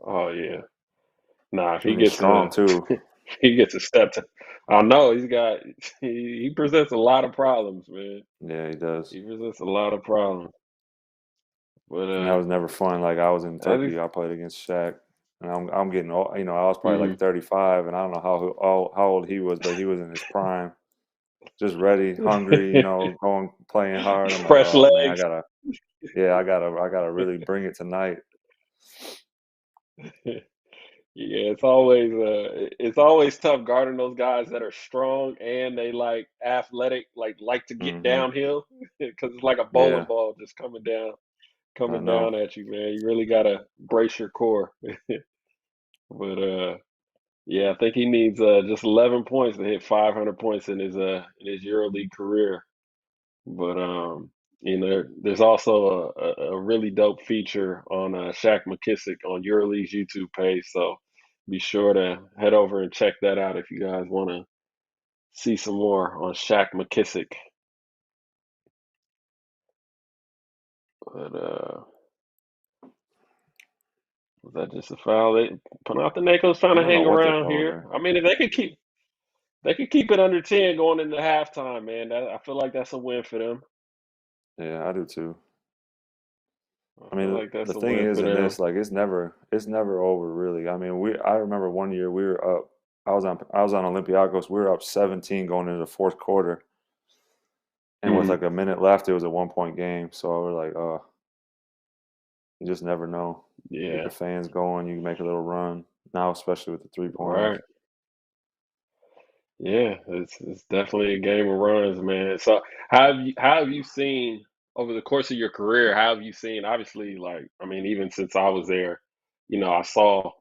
Oh yeah. Nah, if he and he's gets strong a too. if he gets a step to, I know he presents a lot of problems, man. Yeah, he does. He presents a lot of problems. But And that was never fun. Like I was in I think Turkey, I played against Shaq, and I'm getting old. You know, I was probably like mhm. 35, and I don't know how old he was, but he was in his prime, just ready, hungry. You know, going playing hard. I'm like, Fresh oh man, legs. I gotta really bring it tonight. Yeah, it's always tough guarding those guys that are strong and they like athletic, like to get Hmm. downhill because it's like a bowling Yeah, ball just I coming know. down at you, man. You really gotta brace your core. But yeah, I think he needs just 11 points to hit 500 points in his EuroLeague career. But you know, there's also a really dope feature on Shaq McKissick on EuroLeague's YouTube page. So be sure to head over and check that out if you guys want to see some more on Shaq McKissick. But was that just a foul? Panathinaikos trying I to don't know hang what they around called here. there. I mean, if they could keep it under 10 going into halftime, man. I feel like that's a win for them. Yeah, I do too. I I feel mean, like the that's a thing win is for in them. this, like, it's never over, really. I mean, I remember one year we were up. I was on Olympiacos. We were up 17 going into the fourth quarter, and with Hmm. like a minute left, it was a 1 point game. So we're like, you just never know. You get Yeah. the fans going, you make a little run. Now, especially with the 3 pointers. Right. Yeah, it's definitely a game of runs, man. So how have you seen over the course of your career, how have you seen obviously like I mean, even since I was there, you know, I saw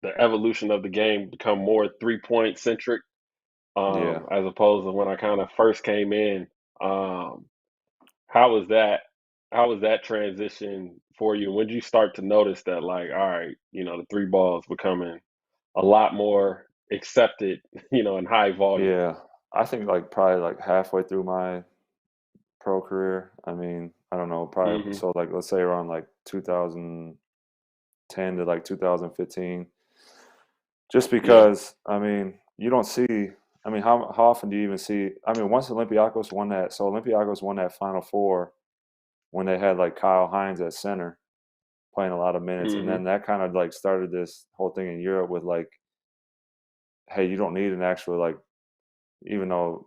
the evolution of the game become more 3 point centric, Yeah, as opposed to when I kind of first came in. Um, how was that how was that transition for you? When did you start to notice that like, all right, you know, the three ball is becoming a lot more accepted, you know, in high volume? yeah. I think like probably like halfway through my pro career. I mean, I don't know, probably Hmm. so like let's say around like 2010 to like 2015. Just Yeah. because, I mean, you don't see. I mean, how often do you even see? I mean, once Olympiacos won that, so Olympiacos won that Final Four when they had like Kyle Hines at center playing a lot of minutes, and Hmm. then that kind of like started this whole thing in Europe with like, hey, you don't need an actual like, even though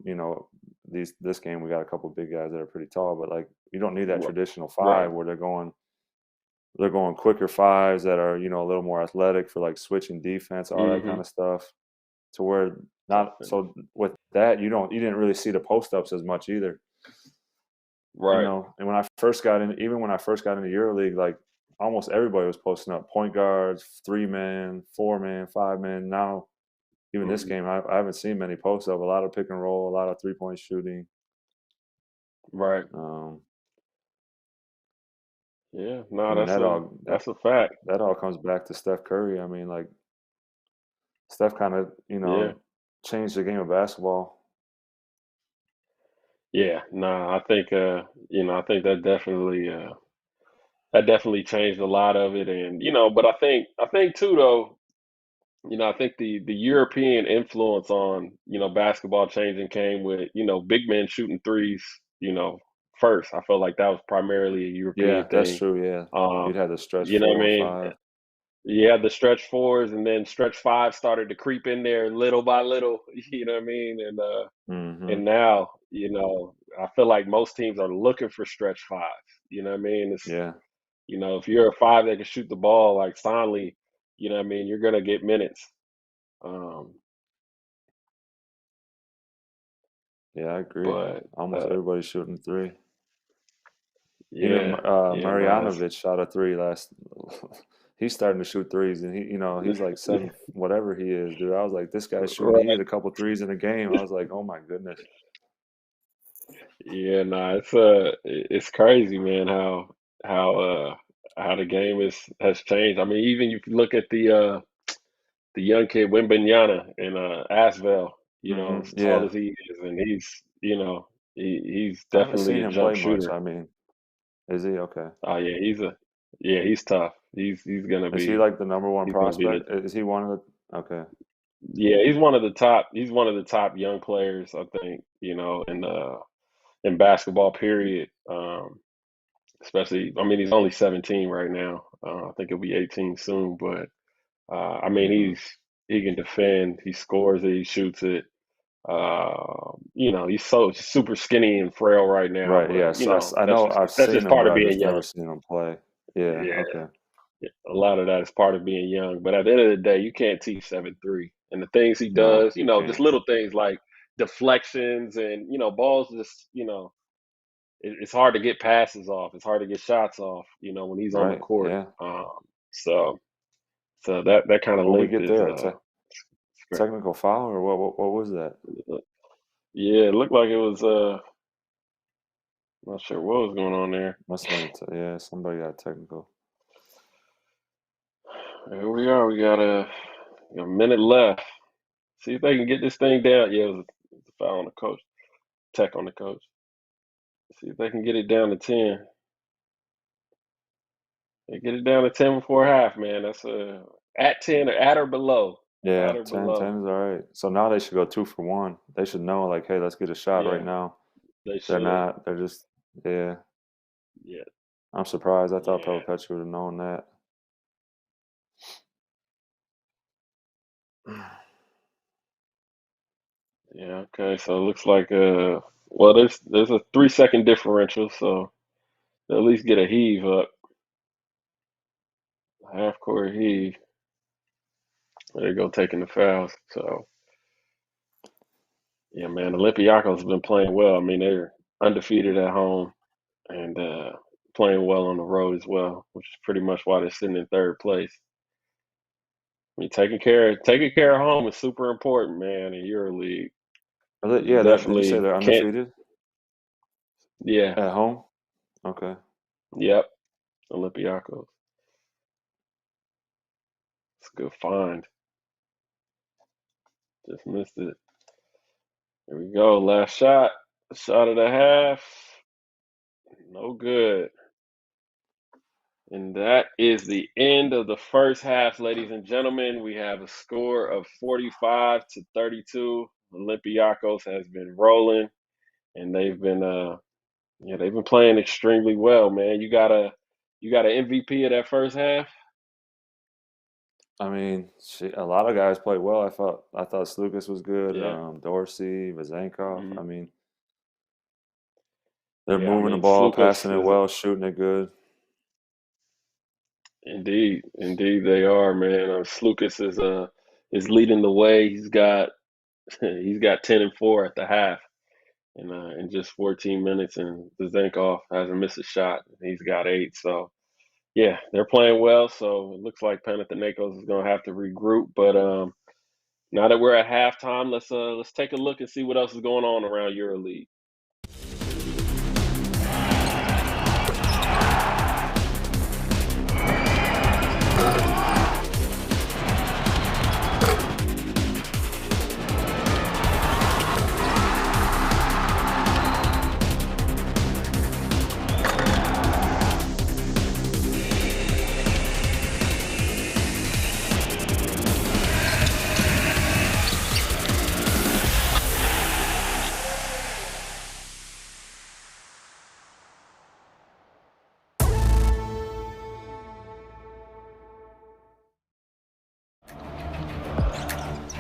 this game we got a couple big guys that are pretty tall, but like you don't need that traditional Right. five where they're going quicker fives that are a little more athletic for like switching defense, all that kind Hmm. of stuff. To where not Definitely. so with that you didn't really see the post ups as much either. Right. And when I first got in, even when I first got into EuroLeague, like almost everybody was posting up point guards, 3 man, 4 man, 5 man. Now even this Hmm. game, I haven't seen many post up. A lot of pick and roll, a lot of 3 point shooting. Right. Um, Yeah. I No, mean that's that a all that that's a fact. that all comes back to Steph Curry. I mean, like Steph kind of Yeah. changed the game of basketball. Yeah. No, I think you know, I think that definitely changed a lot of it. And, you know, but I think too though, you know, I think the European influence on, you know, basketball changing came with, you know, big men shooting threes, you know, first. I felt like that was primarily a European Yeah, that's thing. true. Yeah, Um, you'd have to stretch you know what I four or mean? five. You had the stretch fours and then stretch five started to creep in there little by little, you know what I mean? Hmm. And now, you know, I feel like most teams are looking for stretch fives. You know what I mean? It's Yeah, you know, if you're a five that can shoot the ball like Sonley, you know what I mean, you're gonna get minutes. Um, yeah, I agree. but Almost everybody's shooting three. Even yeah, yeah, no, Marjanovic shot a three last. He's starting to shoot threes, and he's like seven, whatever he is, dude. I was like, this guy's shooting. He right. hit a couple threes in a game. I was like, oh my goodness. Yeah, no, it's crazy, man, how how the game has changed. I mean, even if you look at the the young kid Wembanyama in Asvel. You know, as tall Yeah. as he is, and he's I haven't definitely seen a him jump play much. shooter. I mean, is he okay? Oh yeah, he's tough. He's gonna Is he be like the number one he's gonna be the prospect? Is he one of the? Okay. yeah, he's one of the top. He's one of the top young players, I think. You know, in basketball, period. Especially, I mean, he's only 17 right now. I think he'll be 18 soon. But I mean, hmm he can defend. He scores it. He shoots it. You know, he's so super skinny and frail right now. Right. But Yes. you know, I know I've that's seen just him, part but of I've being just never young. seen him play. Yeah. Yeah, Okay. a lot of that is part of being young. But at the end of the day, you can't teach 7'3". And the things he No, does, you you know, just can't. little things like deflections and balls. Just it's hard to get passes off. It's hard to get shots off. You know, when he's on the Right. court. Yeah. So that kind of What we length get is there? it's great. Technical foul or what was that? Yeah, it looked like it was. Not sure what was going on there. Must have been yeah, somebody got technical. Here we are. We got a minute left. See if they can get this thing down. Yeah, it was a foul on the coach. Tech on the coach. See if they can get it down to 10. They get it down to 10 before half, man. That's at 10 or at or below. At Yeah, or 10, below. 10 is all right. So now they should go 2 for 1. They should know like, hey, let's get a shot right Yeah, now. they They're should. not. They're just yeah. Yeah, I'm surprised. I thought yeah, Pelopetri would have known that. yeah. Okay, so it looks like well, there's a 3-second differential, so they'll at least get a heave up. Half court heave. There you go, taking the fouls. So yeah, man, Olympiacos has been playing well. I mean, they're undefeated at home and playing well on the road as well, which is pretty much why they're sitting in third place. I mean, taking care of home is super important, man. In EuroLeague, you Yeah, did you say definitely they're can't. undefeated Yeah, at home? Okay. yep. Olympiacos. It's a good find. Just missed it. Here we go. Last shot. Shot of the half. No good. And that is the end of the first half, ladies and gentlemen. We have a score of 45-32. Olympiacos has been rolling, and they've been playing extremely well, man. You got an MVP of that first half? I mean, a lot of guys played well. I thought Slukas was good. Yeah. Dorsey, Vezenkov. Hmm. I mean, they're Yeah, I moving the mean, ball, Slukas passing it well, shooting it good. indeed they are, man. Slukas is leading the way. He's got he's got 10 and 4 at the half. In just 14 minutes, and Vezenkov hasn't missed a shot. He's got 8. So yeah, they're playing well. So it looks like Panathinaikos is gonna have to regroup. But now that we're at halftime, let's take a look and see what else is going on around EuroLeague.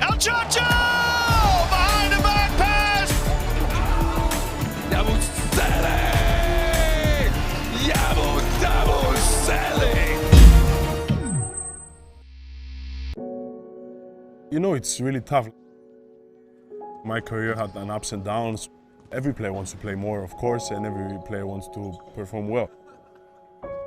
El Chacho! Behind the back pass! You know, it's really tough. My career had an ups and downs. Every player wants to play more, of course, and every player wants to perform well.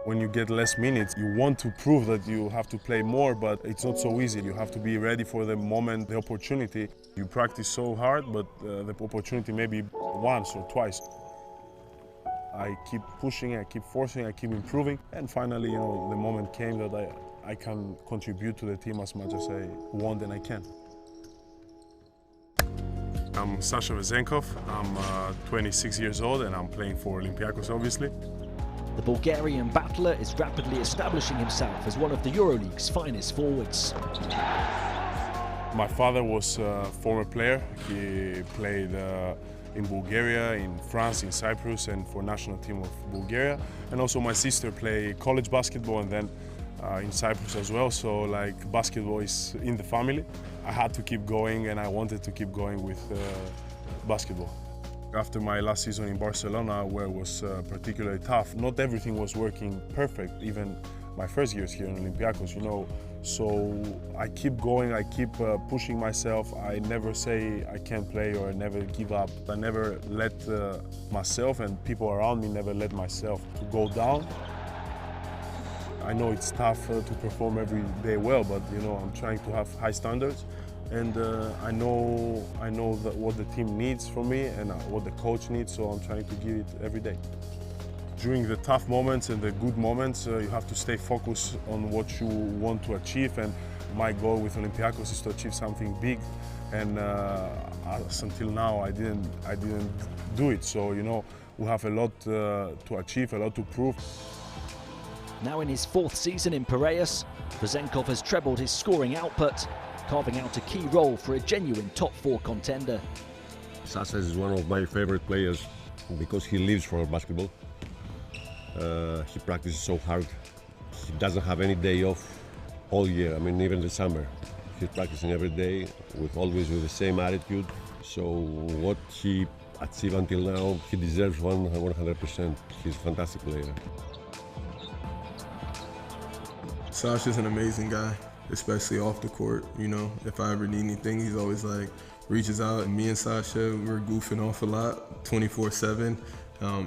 When you get less minutes, you want to prove that you have to play more, but it's not so easy. You have to be ready for the moment, the opportunity. You practice so hard, but the opportunity maybe once or twice. I keep pushing, I keep forcing, I keep improving, and finally, the moment came that I can contribute to the team as much as I want and I can. I'm Sasha Vezenkov. I'm 26 years old and I'm playing for Olympiacos, obviously. The Bulgarian battler is rapidly establishing himself as one of the EuroLeague's finest forwards. My father was a former player. He played in Bulgaria, in France, in Cyprus, and for national team of Bulgaria. And also my sister played college basketball and then in Cyprus as well. So like basketball is in the family. I had to keep going and I wanted to keep going with basketball. After my last season in Barcelona, where it was particularly tough, not everything was working perfect, even my first years here in Olympiacos, you know. So I keep going, I keep pushing myself. I never say I can't play or I never give up. I never let myself and people around me never let myself to go down. I know it's tough to perform every day well, but you know, I'm trying to have high standards. And I know what the team needs from me and what the coach needs, so I'm trying to give it every day. During the tough moments and the good moments, you have to stay focused on what you want to achieve. And my goal with Olympiacos is to achieve something big. And until now, I didn't do it. So you know, we have a lot to achieve, a lot to prove. Now in his fourth season in Piraeus, Vezenkov has trebled his scoring output, carving out a key role for a genuine top 4 contender. Sasha is one of my favorite players because he lives for basketball. He practices so hard. He doesn't have any day off all year. I mean, even the summer. He's practicing every day, always with the same attitude. So what he achieved until now, he deserves 100%. He's a fantastic player. Sasha's an amazing guy, especially off the court. You know, if I ever need anything, he's always like reaches out, and me and Sasha, we're goofing off a lot, 24/7.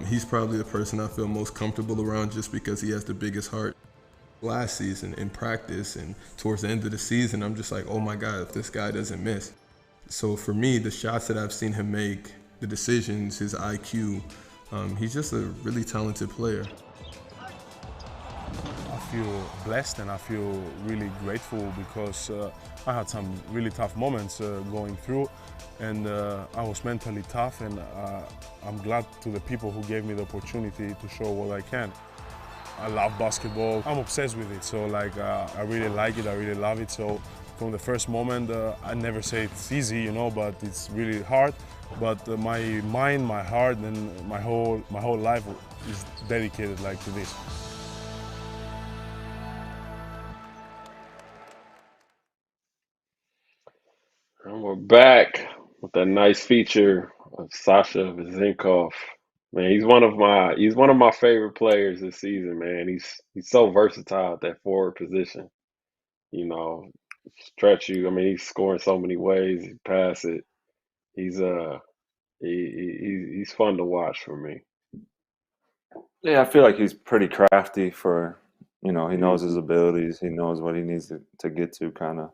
He's probably the person I feel most comfortable around just because he has the biggest heart. Last season in practice and towards the end of the season, I'm just like, oh my God, if this guy doesn't miss. So for me, the shots that I've seen him make, the decisions, his IQ, he's just a really talented player. I feel blessed and I feel really grateful because I had some really tough moments going through, and I was mentally tough, and I'm glad to the people who gave me the opportunity to show what I can. I love basketball. I'm obsessed with it, so like I really like it, I really love it. So from the first moment, I never say it's easy, you know, but it's really hard. But my mind, my heart, and my whole life is dedicated like to this. And we're back with that nice feature of Sasha Vezenkov. Man, he's one of my favorite players this season, man. He's so versatile at that forward position. You know, stretch you. I mean, he's scoring so many ways. He pass it. He's he's fun to watch for me. Yeah, I feel like he's pretty crafty for, you know, he knows his abilities. He knows what he needs to get to kind of.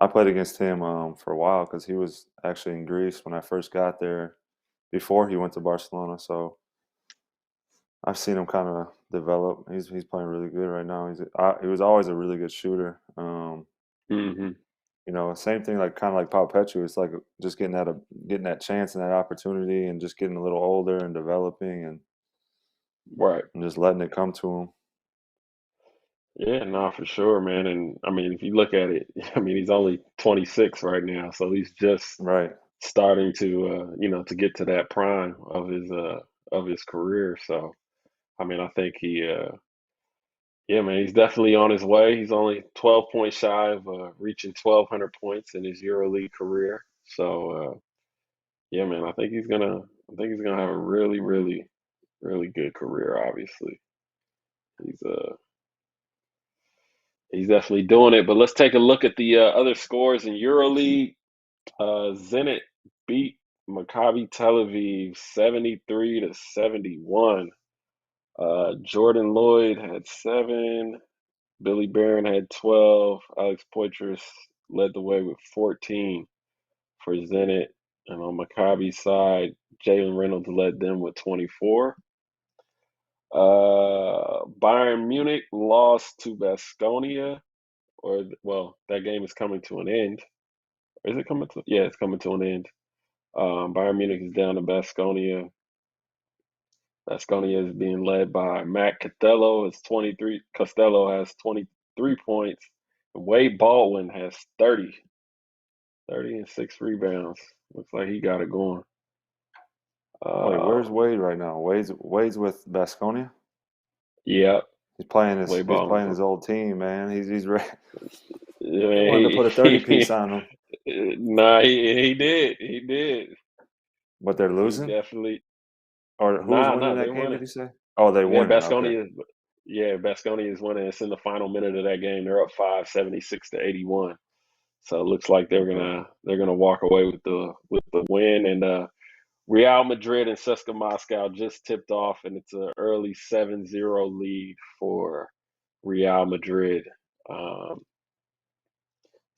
I played against him for a while because he was actually in Greece when I first got there before he went to Barcelona. So I've seen him kind of develop. He's playing really good right now. He was always a really good shooter. You know, same thing like kind of like Pau Petru. It's like just getting that chance and that opportunity, and just getting a little older and developing and Right. just letting it come to him. Yeah, no, for sure, man. And I mean, if you look at it, I mean, he's only 26 right now, so he's just Right. starting to, you know, to get to that prime of his career. So, I mean, I think yeah, man, he's definitely on his way. He's only 12 points shy of reaching 1,200 points in his EuroLeague career. So, yeah, man, I think he's gonna have a really, really, really good career. Obviously, he's he's definitely doing it. But let's take a look at the other scores in EuroLeague. Zenit beat Maccabi Tel Aviv 73-71. Jordan Lloyd had 7. Billy Barron had 12. Alex Poitras led the way with 14 for Zenit. And on Maccabi's side, Jalen Reynolds led them with 24. Bayern Munich lost to Baskonia, well, that game is coming to an end. Is it coming to? Yeah, it's coming to an end. Bayern Munich is down to Baskonia. Baskonia is being led by Matt Costello. It's 23. Costello has 23 points. Wade Baldwin has 30 and 6 rebounds. Looks like he got it going. Wait, where's Wade right now? Wade's with Baskonia. Yeah, He's playing his Wade Baldwin. his old team, man. He's ready. Man, Wanted to put a 30-piece on him. Nah, he did. But they're losing? Definitely. Or who's winning that game, winning. Did you say? Oh, they won. Baskonia. Yeah, Baskonia is winning. It's in the final minute of that game. They're up 5, 76-81. So it looks like they're gonna walk away with the win. And Real Madrid and CSKA Moscow just tipped off, and it's an early 7-0 lead for Real Madrid.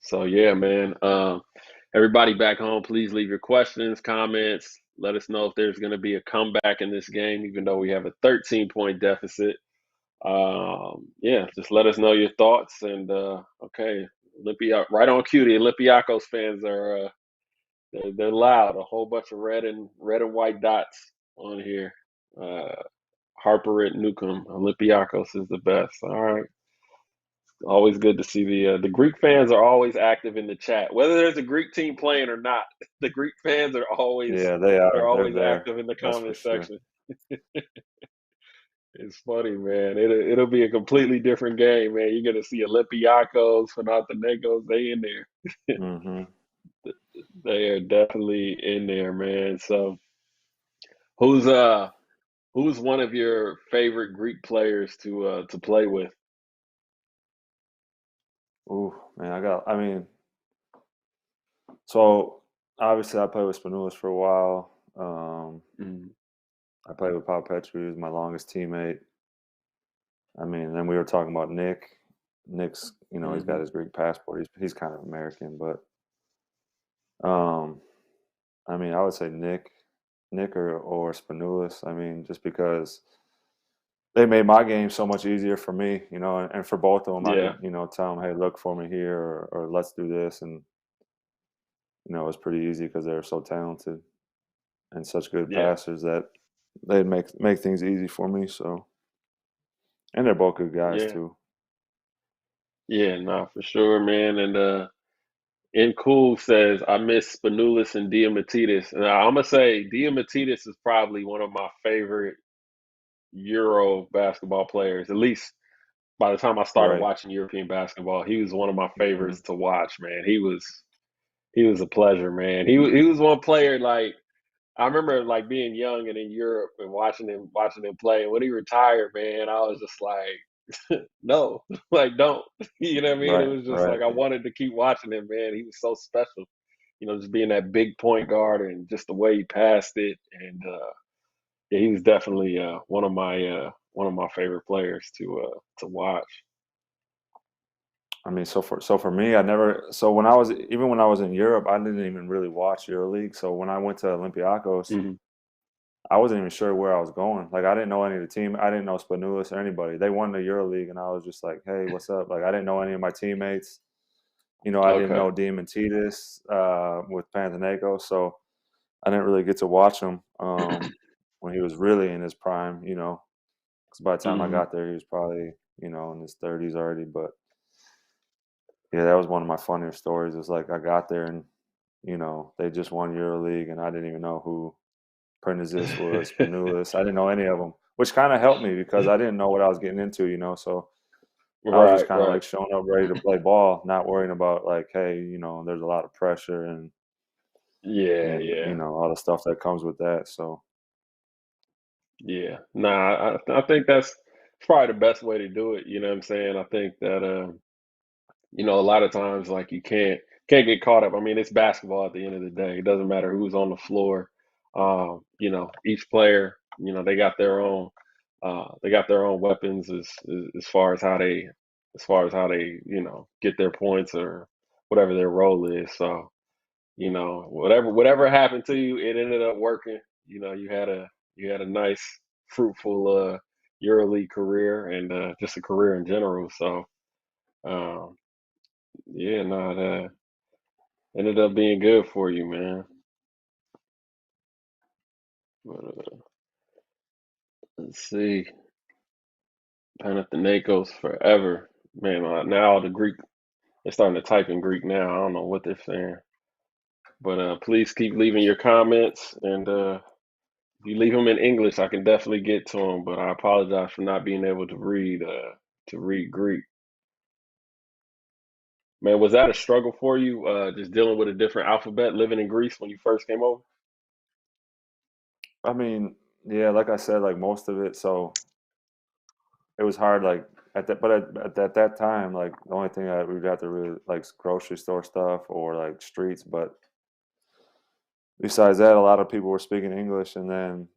So yeah, man. Everybody back home, please leave your questions, comments. Let us know if there's going to be a comeback in this game, even though we have a 13-point deficit. Yeah, just let us know your thoughts. And okay, right on cue. The Olympiacos fans are they're loud. A whole bunch of red and white dots on here. Harper at Newcomb. Olympiacos is the best. All right. Always good to see the Greek fans are always active in the chat, whether there's a Greek team playing or not. The Greek fans are always they are. They're always there. active in the comment section. It's funny, man. It'll be a completely different game, man. You're gonna see Olympiacos, Panathinaikos. They in there. Mm-hmm. They are definitely in there, man. So, who's one of your favorite Greek players to play with? Ooh, man, so obviously I played with Spanoulis for a while. I played with Papetriou, he was my longest teammate. I mean, then we were talking about Nick. Nick's, he's got his Greek passport. He's kind of American, but I mean, I would say Nick or Spanoulis. I mean, just because they made my game so much easier for me, and for both of them, I could, tell them, hey, look for me here, or let's do this, and it was pretty easy because they were so talented and such good passers that they'd make things easy for me. So, and they're both good guys too. Yeah, nah, for sure, man. And Cool says, I miss Spanoulis and Diamantidis. And I'm gonna say Diamantidis is probably one of my favorite Euro basketball players, at least by the time I started watching European basketball. He was one of my favorites to watch, man. He was a pleasure, man. He was one player, like, I remember like being young and in Europe and watching him play. And when he retired, man, I was just like, no, like, don't. You know what I mean? It was just like I wanted to keep watching him, man. He was so special. Just being that big point guard and just the way he passed it. And yeah, he was definitely one of my favorite players to watch. I mean, so for me, when I was in Europe, I didn't even really watch EuroLeague. So when I went to Olympiacos, I wasn't even sure where I was going. Like, I didn't know any of the team. I didn't know Spanoulis or anybody. They won the EuroLeague, and I was just like, hey, what's up? Like, I didn't know any of my teammates. I didn't know Diamantidis with Panathinaikos, so I didn't really get to watch him when he was really in his prime, because by the time I got there, he was probably, in his 30s already. But yeah, that was one of my funnier stories. It's like I got there and, they just won EuroLeague, and I didn't even know who Printezis was, Spanoulis. I didn't know any of them, which kind of helped me because I didn't know what I was getting into, so I was just kind of like showing up ready to play ball, not worrying about like, hey, there's a lot of pressure and all the stuff that comes with that. So yeah, nah, I think that's probably the best way to do it. You know what I'm saying? I think that a lot of times, like, you can't get caught up. I mean, it's basketball at the end of the day. It doesn't matter who's on the floor. Each player, they got their own weapons as far as how they get their points or whatever their role is. So, whatever happened to you, it ended up working. You had a nice, fruitful EuroLeague career and just a career in general. So, yeah, no, that ended up being good for you, man. But, let's see. Panathinaikos forever. Man, now the Greek, they're starting to type in Greek now. I don't know what they're saying. But please keep leaving your comments. And if you leave them in English, I can definitely get to them. But I apologize for not being able to read Greek. Man, was that a struggle for you, just dealing with a different alphabet, living in Greece when you first came over? I mean, yeah, like I said, like most of it. So it was hard, like at that time, like the only thing we got to really like grocery store stuff or like streets. But besides that, a lot of people were speaking English, and then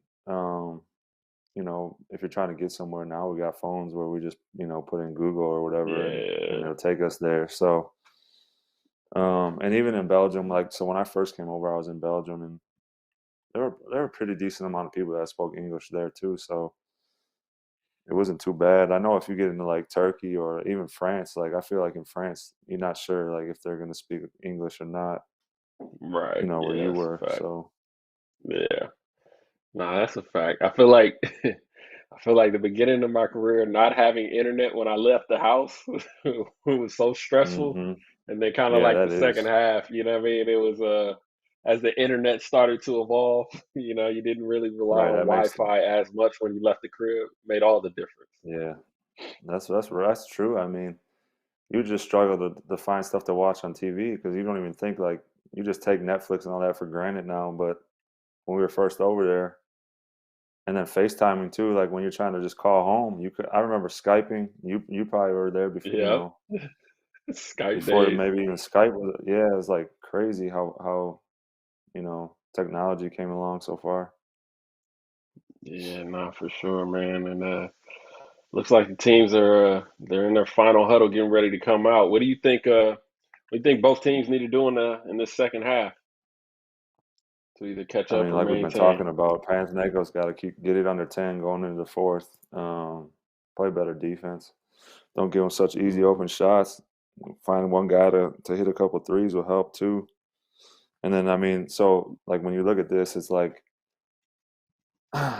you know, if you're trying to get somewhere now, we got phones where we just, you know, put in Google or whatever, and Yeah. it'll take us there. So, and even in Belgium, like, so when I first came over, I was in Belgium, and there were a pretty decent amount of people that spoke English there too. So it wasn't too bad. I know if you get into like Turkey or even France, like I feel like in France, you're not sure like if they're going to speak English or not, Right. you know, where Yeah, you that's were. a fact. So Yeah. Nah, that's a fact. I feel like I feel like the beginning of my career, not having internet when I left the house it was so stressful. hmm And then kind of yeah, like the that second is half, you know what I mean? It was as the internet started to evolve, you know, you didn't really rely right. on That makes Wi-Fi as much when you left the crib. Made all the difference. yeah. That's true. I mean, you just struggle to find stuff to watch on TV because you don't even think like you just take Netflix and all that for granted now. But when we were first over there, and then FaceTiming too, like when you're trying to just call home, you could. I remember Skyping. You probably were there before, you Yep. know, Skype before days. maybe even Skype was. Yeah, it was like crazy how you know technology came along so far. Yeah, nah, for sure, man. And looks like the teams are they're in their final huddle getting ready to come out. What do you think both teams need to do in this second half to either catch I up mean, or like we've been maintain? talking about, Panathinaikos got to get it under 10 going into the fourth. Play better defense. Don't give them such easy Mhm. open shots. Find one guy to hit a couple threes will help too. And then I mean, so like when you look at this, it's like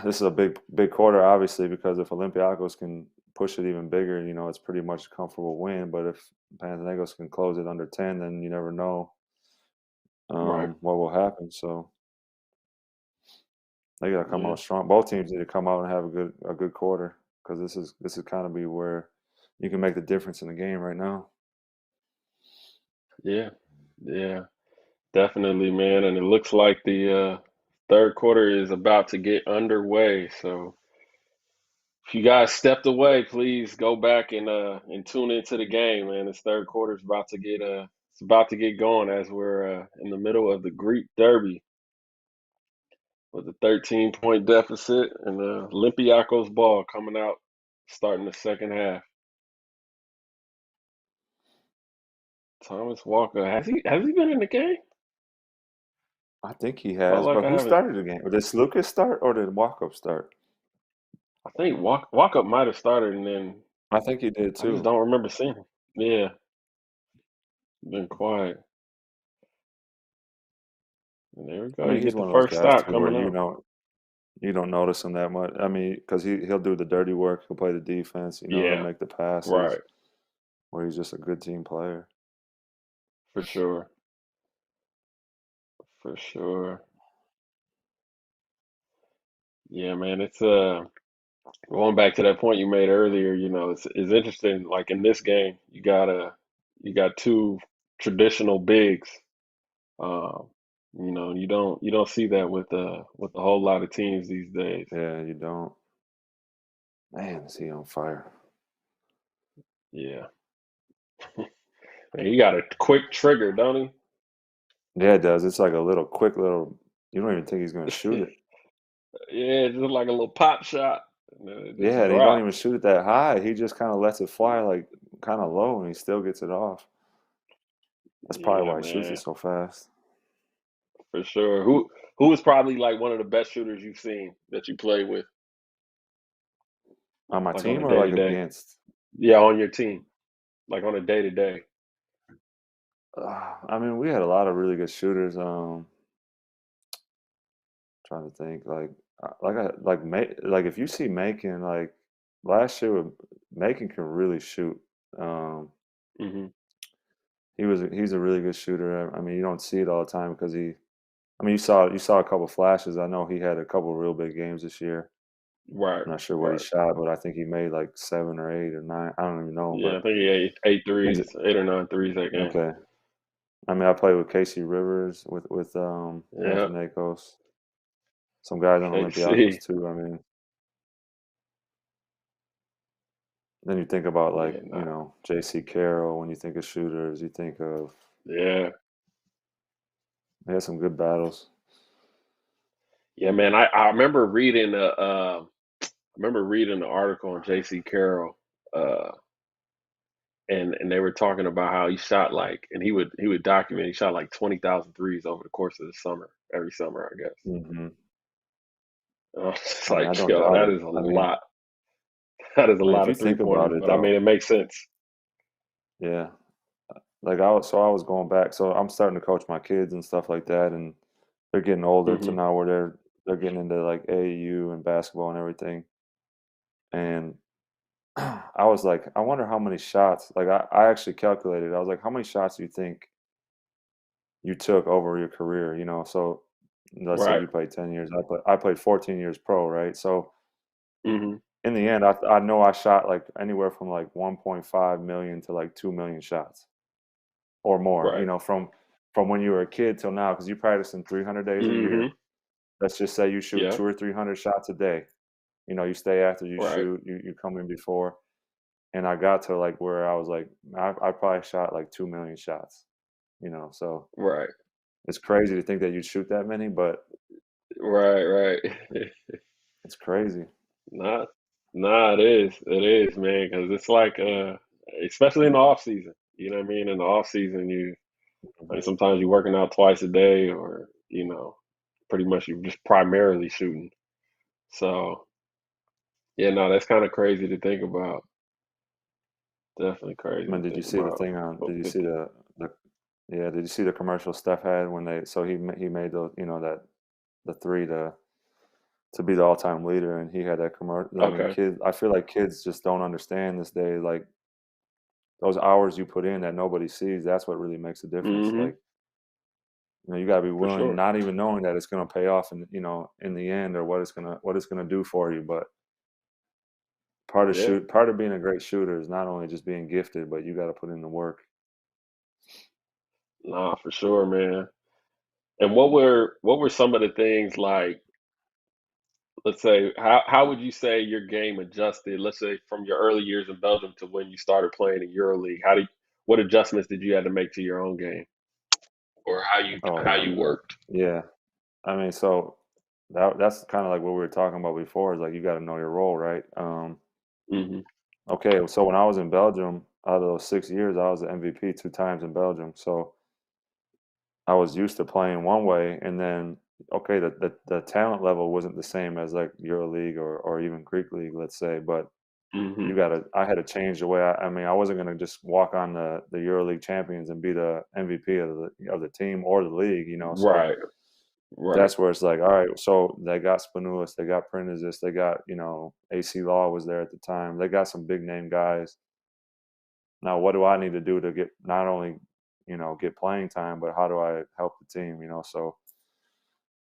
this is a big quarter, obviously, because if Olympiacos can push it even bigger, you know, it's pretty much a comfortable win. But if Panathinaikos can close it under 10, then you never know Right. what will happen. So they got to come Yeah. out strong. Both teams need to come out and have a good quarter because this is kind of be where you can make the difference in the game right now. Yeah. Yeah. Definitely, man. And it looks like the third quarter is about to get underway. So if you guys stepped away, please go back and tune into the game, man. This third quarter is about to get it's about to get going as we're in the middle of the Greek derby with a 13-point deficit and the Olympiacos ball coming out starting the second half. Thomas Walker, has he been in the game? I think he Felt has, like but I who haven't. started the game? Did Lucas start or did Walkup start? I think Walkup might have started, and then I think he did I just too. don't remember seeing him. Yeah, been quiet. And there we I go. mean, You he's get the one of those first guys stop too where coming up. you don't notice him that much. I mean, because he'll do the dirty work. He'll play the defense. You know, he'll Yeah, make the passes. right, Where he's just a good team player. for sure, for sure. Yeah, man. It's going back to that point you made earlier. You know, it's interesting. Like in this game, you got two traditional bigs. Um, you know, you don't see that with a whole lot of teams these days. Yeah, you don't. Man, is he on fire? Yeah, and he got a quick trigger, don't Yeah, it does. It's like a little quick little. You don't even think he's going to shoot he? it. Yeah, just like a little pop shot, and then it just Yeah, and he don't even drops. shoot it that high. He just kind of lets it fly like kind of low, and he still gets it off. That's probably Yeah, why he shoots it man, so fast. for sure. Who is probably like one of the best shooters you've seen that you play with? On my like on a team or day like to day? against? Yeah, on your team, like on a day to day. I mean, we had a lot of really good shooters. Trying to think, like if you see Macon, like last year, Macon can really shoot. Um, Hmm. he's a really good shooter. I mean, you don't see it all the time because I mean, you saw a couple flashes. I know he had a couple real big games this year. Right, I'm not sure what he right. shot, but I think he made like 7 or 8 or 9. I don't even know, Yeah, but I think he had eight he's threes, 8 or 9 threes that game. okay. I mean, I played with Casey Rivers with Yeah, Panathinaikos. Some guys on KC. Olympiacos too. I mean, then you think about like Yeah, nah, J.C. Carroll. When you think of shooters, you think of yeah, they had some good battles. yeah, man. I remember reading an article on J.C. Carroll, uh, and they were talking about how he shot like, and he would document he shot like 20,000 threes over the course of the summer, every summer, I guess. Hmm. It's I mean, I like, don't yo, doubt that it. is a I mean, lot. That is a if lot you of three think about pointers, it but I mean, though, it makes sense. yeah. I was going back. So I'm starting to coach my kids and stuff like that, and they're getting older to Hmm. now where they're getting into like AAU and basketball and everything. And I was like, I wonder how many shots. Like I actually calculated. I was like, how many shots do you think you took over your career? So let's say Right. you played 10 years. I played 14 years pro, right? So Hmm. in the end, I know I shot like anywhere from like 1.5 million to like 2 million shots or more. Right. From when you were a kid till now, because you practicing 300 days a Hmm. year. Let's just say you shoot Yeah. 200 or 300 shots a day. You stay after you Right. shoot, you come in before. And I got to like where I was like, I probably shot like 2 million shots. So Right. it's crazy to think that you'd shoot that many, but Right. Right. it's crazy. Nah, nah, it is. It is, man, because it's like, especially in the off season. You know what I mean? In the off season, like Mhm. sometimes you're working out twice a day, or pretty much you're just primarily shooting. So yeah, no, that's kind of crazy to think about. Definitely I crazy mean, to did you think see the about. thing on? But Did you see the yeah? Did you see the commercial Steph had when they? So he made those, that the three to be the all time leader, and he had that commercial. I mean, okay. kids. I feel like kids just don't understand this day. Like those hours you put in that nobody sees. That's what really makes a difference. Hmm. Like you got to be For willing, sure. not even knowing that it's going to pay off, in the end, or what it's gonna do for you. But Yeah. part of being a great shooter is not only just being gifted, but you got to put in the work. Nah, for sure, man. And what were some of the things like? Let's say, how would you say your game adjusted, let's say from your early years in Belgium to when you started playing in EuroLeague? What adjustments did you have to make to your own game, or how you Oh how my you God. worked? Yeah. I mean, so that's kind of like what we were talking about before. Is like you got to know your role, right? Hmm. Okay, so when I was in Belgium, out of those 6 years, I was the MVP 2 times in Belgium. So I was used to playing one way, and then okay, the talent level wasn't the same as like EuroLeague or even Greek League, let's say. But Hmm. I had to change the way. I mean, I wasn't gonna just walk on the EuroLeague champions and be the MVP of the team or the league. So Right, right. that's where it's like, all right, so they got Spanoulis, they got Printezis, they got, AC Law was there at the time. They got some big name guys. Now, what do I need to do to get not only, get playing time, but how do I help the team? So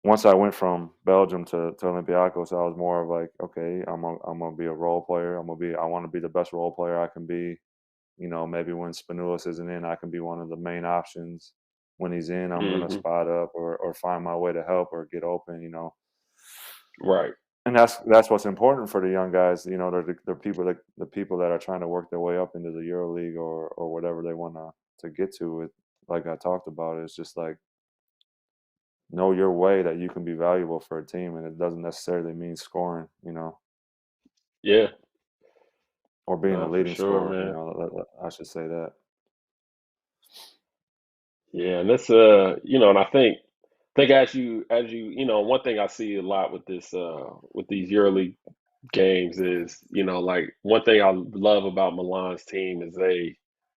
once I went from Belgium to Olympiacos, I was more of like, okay, I'm gonna be a role player. I want to be the best role player I can be. Maybe when Spanoulis isn't in, I can be one of the main options. When he's in, I'm gonna Hmm. spot up or find my way to help or get open. Right. And that's what's important for the young guys. The people that are trying to work their way up into the EuroLeague or whatever they want to get to. It, like I talked about, it's just like know your way that you can be valuable for a team, and it doesn't necessarily mean scoring, Yeah. or being the No, for leading sure, scorer. man. I should say that. Yeah, and that's and I think as you one thing I see a lot with this with these EuroLeague games is, like one thing I love about Milan's team is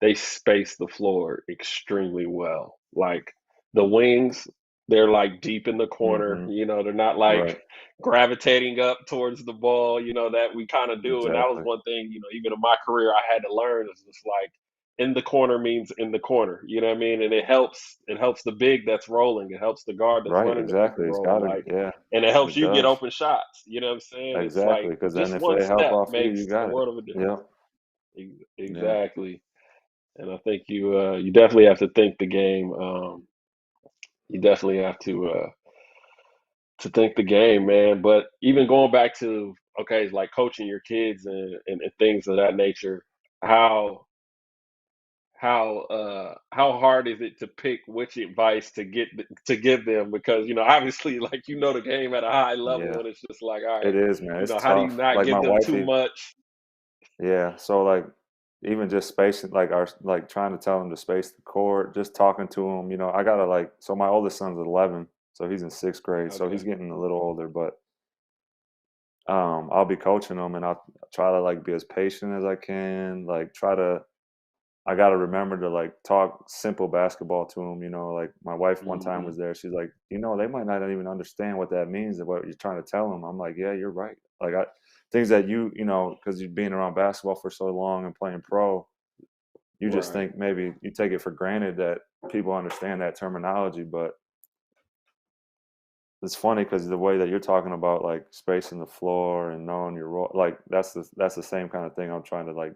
they space the floor extremely well. Like the wings, they're like deep in the corner, Mm-hmm. they're not Right. like gravitating up towards the ball, that we kind of do. And that was Exactly. one thing, even in my career I had to learn is just like in the corner means in the corner, you know what I mean? And it helps the big that's rolling, it helps the guard that's Right. running the pick Exactly. and It's roll. gotta. Like Yeah. and it helps It you get does. open shots. You know what I'm saying? It's Exactly. like Because then just if one they help step off you, makes you a got it. world of a difference. Yep. Yeah. Exactly. And I think you definitely have to think the game. You definitely have to think the game, man. But even going back to okay, like coaching your kids and things of that nature, how how hard is it to pick which advice to give them? Because obviously like the game at a high level, Yeah. and it's just like, all It right, is, man. It's how do you tough. not Like my give them wife, too much? yeah. So like even just spacing, like our like trying to tell them to space the court, just talking to them. I gotta like. So my oldest son's 11, so he's in sixth grade, so he's Okay. getting a little older. But I'll be coaching him, and I'll try to like be as patient as I can. Like try to. I gotta remember to like talk simple basketball to him. Like my wife one time Hmm. was there. She's like, they might not even understand what that means and what you're trying to tell them. I'm like, yeah, you're right. Like things that because you've been around basketball for so long and playing pro, you just Right. think maybe you take it for granted that people understand that terminology. But it's funny because the way that you're talking about like spacing the floor and knowing your role, like that's the same kind of thing I'm trying to like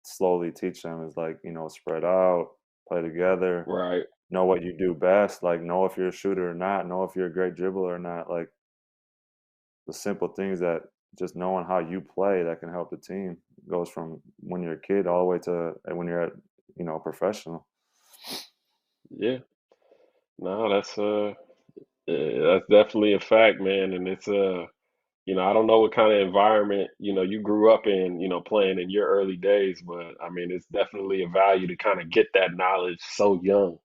slowly teach them is like, spread out, play together, Right. know what you do best, like know if you're a shooter or not, know if you're a great dribbler or not, like the simple things that just knowing how you play that can help the team goes from when you're a kid all the way to when you're at, professional. Yeah. No, that's definitely a fact, man. And it's I don't know what kind of environment, you grew up in, playing in your early days, but I mean, it's definitely a value to kind of get that knowledge so young,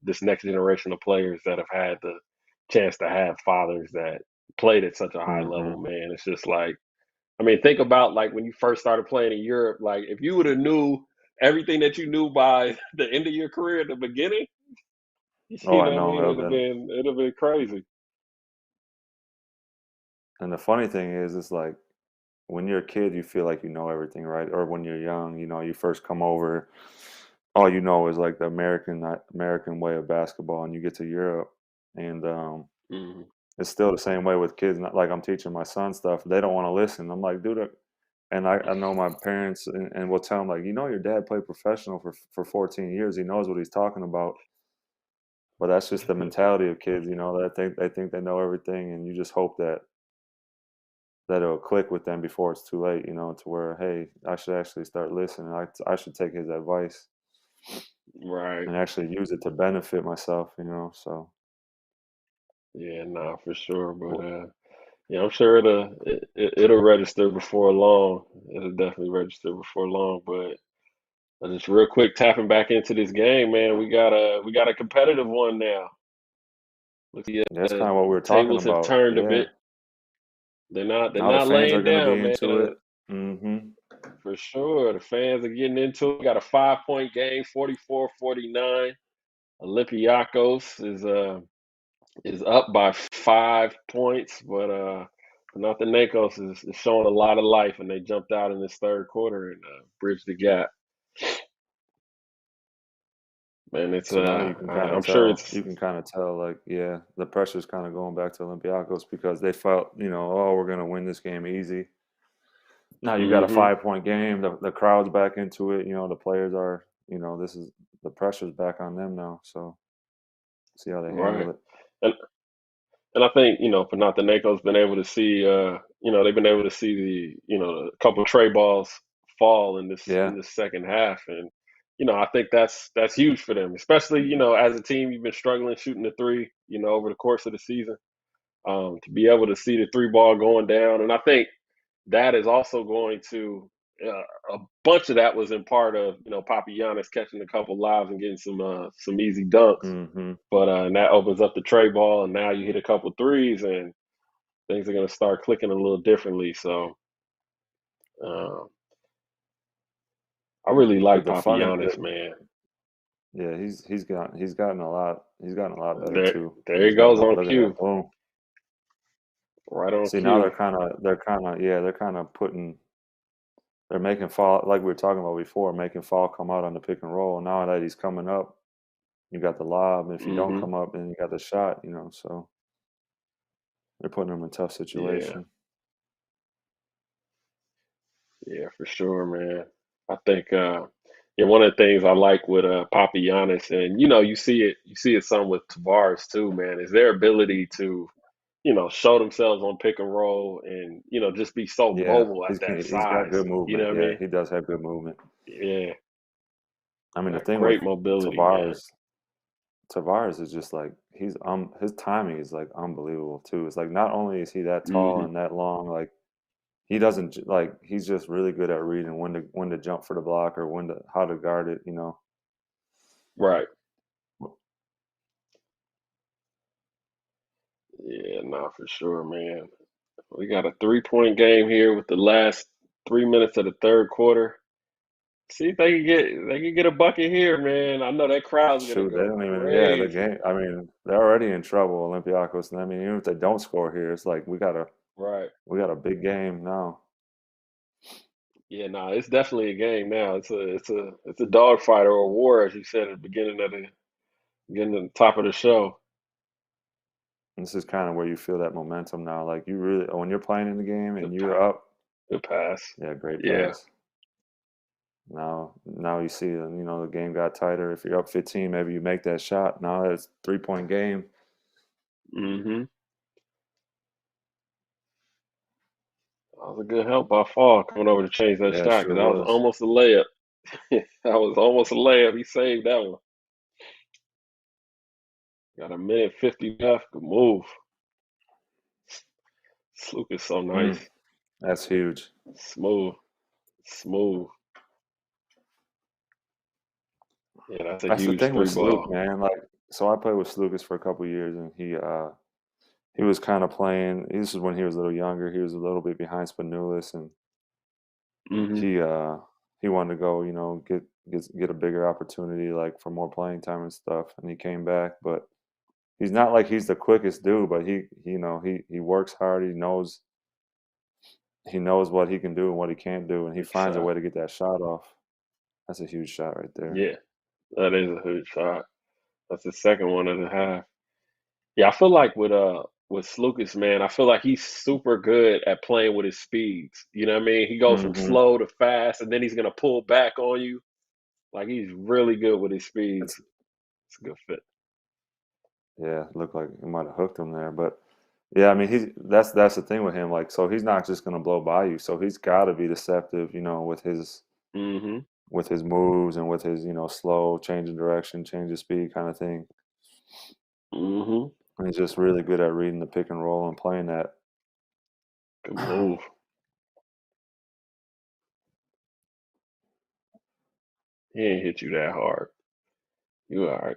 this next generation of players that have had the chance to have fathers that played at such a high Hmm. level, man. It's just like, I mean, think about like when you first started playing in Europe, like if you would have knew everything that you knew by the end of your career at the beginning, Oh, you I know what I know. mean? It'd have been crazy. And the funny thing is, it's like when you're a kid, you feel like you know everything, right? Or when you're young, you first come over, all you know is like the American way of basketball, and you get to Europe, and Hmm. it's still the same way with kids. Not like I'm teaching my son stuff, they don't want to listen. I'm like, dude, and I know my parents, and will tell them like, your dad played professional for 14 years. He knows what he's talking about. But that's just the mentality of kids, that they think they know everything, and you just hope that it'll click with them before it's too late, to where, hey, I should actually start listening. I should take his advice Right. and actually use it to benefit myself, so Yeah, nah, for sure. But w- yeah, I'm sure it'll register before long. It'll definitely register before long. But just real quick, tapping back into this game, man. We got a competitive one now. Looks like that's kind the of what we were talking tables have about. turned a Yeah. bit. They're Now the not fans are laying going to be down, man. into it. Hmm. For sure, the fans are getting into it. We got a 5-point game, 44-49. Olympiacos is up by 5 points, but Panathinaikos is showing a lot of life, and they jumped out in this third quarter and bridged the gap. Man, it's So now you can kind of I'm sure tell. it's You can kind of tell, like, yeah, the pressure's kind of going back to Olympiacos because they felt, oh, we're going to win this game easy. Now you got a hmm 5-point game. The crowd's back into it. The players are. This is the pressure's back on them now. So see how they right, handle it. and I think Panathinaikos been able to see they've been able to see a couple tray balls fall in this Yeah. in this second half, and I think that's huge for them, especially as a team you've been struggling shooting the three over the course of the season. To be able to see the three ball going down. And I think that is also going to a bunch of that was in part of Papagiannis catching a couple lives and getting some easy dunks. Hmm. But and that opens up the tray ball, and now you hit a couple threes, and things are going to start clicking a little differently. So I really like The funny, Papagiannis, man. yeah, he's gotten a lot better There, too. there he He's gotten goes a on look at cue, that. Boom. right on See, now cue. they're kind of putting, they're making fall, like we were talking about before, making fall come out on the pick and roll. And now that he's coming up, you got the lob. And if you don't Hmm. come up, then you got the shot. So they're putting him in a tough Yeah, situation. yeah, for sure, man. I think yeah, one of the things I like with Papagiannis, and you see it some with Tavares too, man, is their ability to show themselves on pick and roll and just be so Yeah, mobile at that he's got size. good You know movement. what I Yeah, mean? he does have good movement. Yeah, I mean, the got thing with great mobility, man. Tavares is just like his timing is like unbelievable too. It's like not only is he that tall Hmm. and that long, like he doesn't like he's just really good at reading when to jump for the block or how to guard it. Right. Yeah, nah, for sure, man. We got a 3-point game here with the last 3 minutes of the third quarter. See if they can get a bucket here, man. I know that crowd's gonna Shoot, they go don't even the crazy. game. I mean, they're already in trouble, Olympiacos. And I mean, even if they don't score here, it's like Right. we got a big game now. Yeah, nah, it's definitely a game now. It's a dogfight or a war, as you said at the beginning of the top of the show. And this is kind of where you feel that momentum now. Like you really, when you're playing in the game and Good you're pass. up, Good pass. yeah, great Yeah. pass. Now you see, the game got tighter. If you're up 15, maybe you make that shot. Now it's 3-point game. Mm-hmm. That was a good help by Fall coming over to change that Yeah, it shot sure because that was was. almost a layup. That was almost a layup. He saved that one. Got a minute 50 left. Good move. Sloop is so nice. That's huge. Smooth. Smooth. Yeah, that's a That's the huge thing with three Sloop, ball. man. Like, so I played with Lucas for a couple years, and he was kind of playing. This is when he was a little younger. He was a little bit behind Spanulis, and Mm-hmm. he wanted to go, get a bigger opportunity, like for more playing time and stuff. And he came back, but he's not like he's the quickest dude, but he works hard. He knows what he can do and what he can't do, and he Big finds a shot. way to get that shot off. That's a huge shot right there. Yeah, that is a huge shot. That's the second one of the half. Yeah, I feel like with Slucas, man, I feel like he's super good at playing with his speeds. You know what I mean? He goes from Hmm. slow to fast, and then he's gonna pull back on you. Like he's really good with his speeds. It's It's a good fit. Yeah, it looked like it might have hooked him there, but yeah, I mean that's the thing with him. Like, so he's not just gonna blow by you. So he's got to be deceptive, Mm-hmm. with his moves and with his slow change of direction, change of speed kind of thing. Mm-hmm. And he's just really good at reading the pick and roll and playing that. Good move. He ain't hit you that hard. You all right.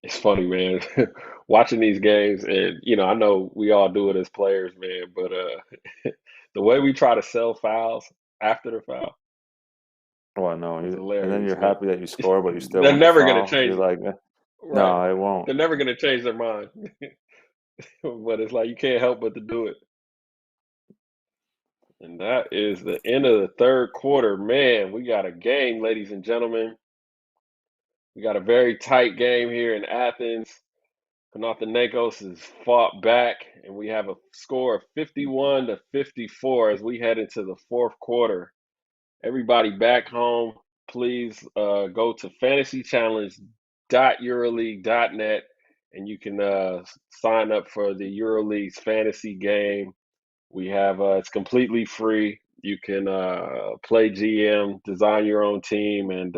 It's funny, man. Watching these games, and I know we all do it as players, man. But the way we try to sell fouls after the foul Oh, I know. is And then hilarious, you're man. happy that you score, but you still They're want the never gonna foul. change You're it, like, right? no, it won't. They're never gonna change their mind. But it's like you can't help but to do it. And that is the end of the third quarter. Man, we got a game, ladies and gentlemen. We got a very tight game here in Athens. Panathinaikos has fought back, and we have a score of 51-54 as we head into the fourth quarter. Everybody back home, please go to fantasychallenge.euroleague.net, and you can sign up for the EuroLeague's fantasy game. We have it's completely free. You can play GM, design your own team, and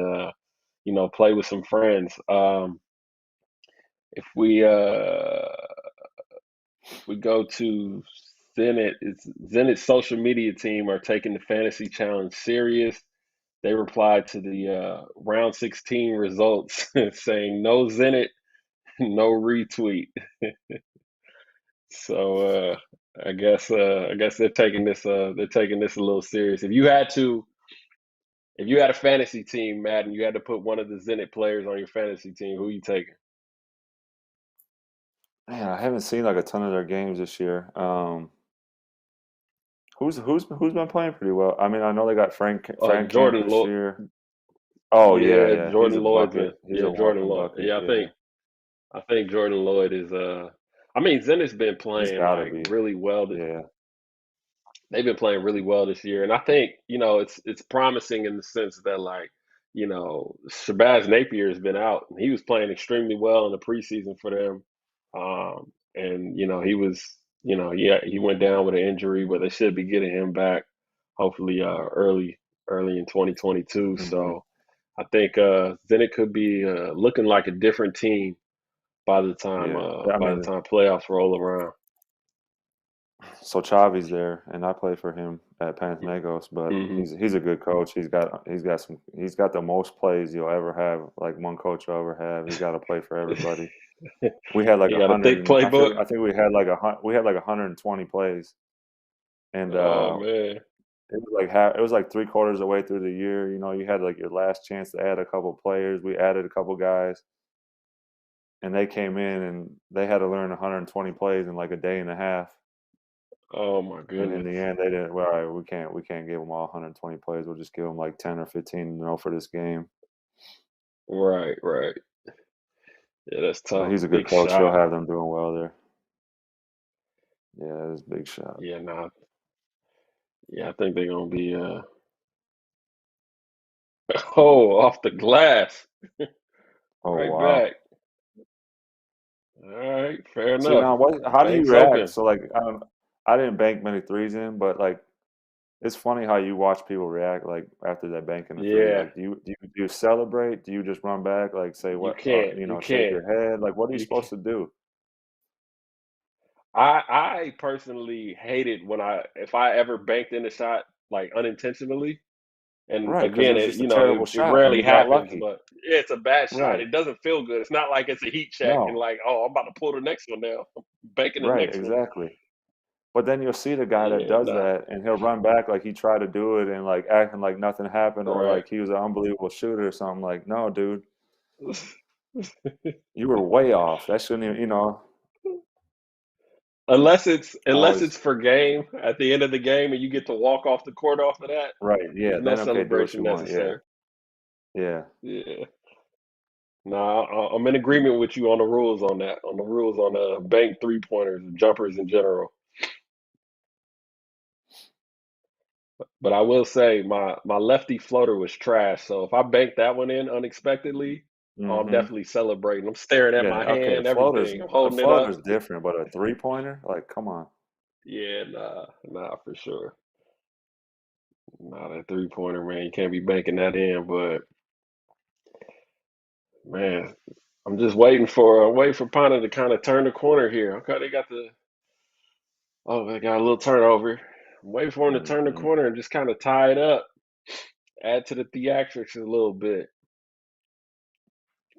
play with some friends. If we go to Zenit's social media team are taking the fantasy challenge serious. They replied to the round 16 results saying no Zenit No retweet. So I guess they're taking this a little serious. If you had a fantasy team, Matt, and you had to put one of the Zenit players on your fantasy team, who you taking? Man, I haven't seen like a ton of their games this year. Who's been playing pretty well? I mean, I know they got Frank Camp Jordan this Lloyd. year. Oh yeah, Yeah, yeah, he's Jordan a Lloyd's bucket. He's a Jordan walking Lloyd. bucket. Yeah, Yeah, I think Jordan Lloyd is I mean, Zenit's been he's playing got to like be. really well Yeah, they've been playing really well this year, and I think it's promising in the sense that like Shabazz Napier has been out, and he was playing extremely well in the preseason for them, and he was yeah, he went down with an injury, but they should be getting him back hopefully early in 2022. hmm So I think then it could be looking like a different team yeah. I by the mean, time playoffs roll around. so Chavi's there, and I play for him at Panathinaikos, but Hmm. he's a good coach. He's got the most plays you'll ever have, like one coach will ever have. He's got to play for everybody. We had like You a got a hundred, thick and playbook. I think we had like 120 plays, and Oh man. it was like three-quarters of the way through the year. You had like your last chance to add a couple players. We added a couple guys, and they came in and they had to learn 120 plays in like a day and a half. Oh my And in goodness. the end, they didn't. Well, all right, we can't give them all 120 plays. We'll just give them like 10 or 15, for this game. Right, right. Yeah, that's But tough. he's a good Big coach. He'll shot. have them doing well there. Yeah, that is a big shot. Yeah, nah. Yeah, I think they're gonna be oh, off the glass. Oh Right wow. back. All right, fair See enough. now, how do you Bank's react? open. So like, I didn't bank many threes in, but like, it's funny how you watch people react like after they bank in the three. Yeah, Like, do you celebrate? Do you just run back? Like, say you what? can't. You Shake can't. your head. Like, what are you You supposed can't. to do? I personally hate it when if I ever banked in a shot like unintentionally. And Right, because it again, was it just a terrible it shot and rarely you got happens, lucky. but yeah, it's a bad shot. Right. It doesn't feel good. It's not like it's a heat check and No. like, oh, I'm about to pull the next one now. I'm banking the Right. next one. Exactly. But then you'll see the guy that Yeah, does nah. that, and he'll run back like he tried to do it and like acting like nothing happened, or Right. like he was an unbelievable shooter or something. Like, no, dude, you were way off. That shouldn't even. Unless Always it's for game at the end of the game and you get to walk off the court off of that, right. Yeah. there's no Then okay, do what celebration you want. Yeah. necessary. Yeah. Yeah. Nah, I'm in agreement with you on the rules on that. On the rules on bank 3-pointers, jumpers in general. But I will say my lefty floater was trash. So if I banked that one in unexpectedly, oh, I'm Mm-hmm. definitely celebrating. I'm staring at Yeah. my Okay. hand, everything. I'm A holding it up. floater's different, but a 3-pointer, like, come on. Yeah, nah, for sure. Nah, that 3-pointer, man, you can't be banking that in. But man, I'm waiting for Pana to kind of turn the corner here. Okay, they got a little turnover. I'm waiting for him to turn the Mm-hmm. corner and just kind of tie it up, add to the theatrics a little bit.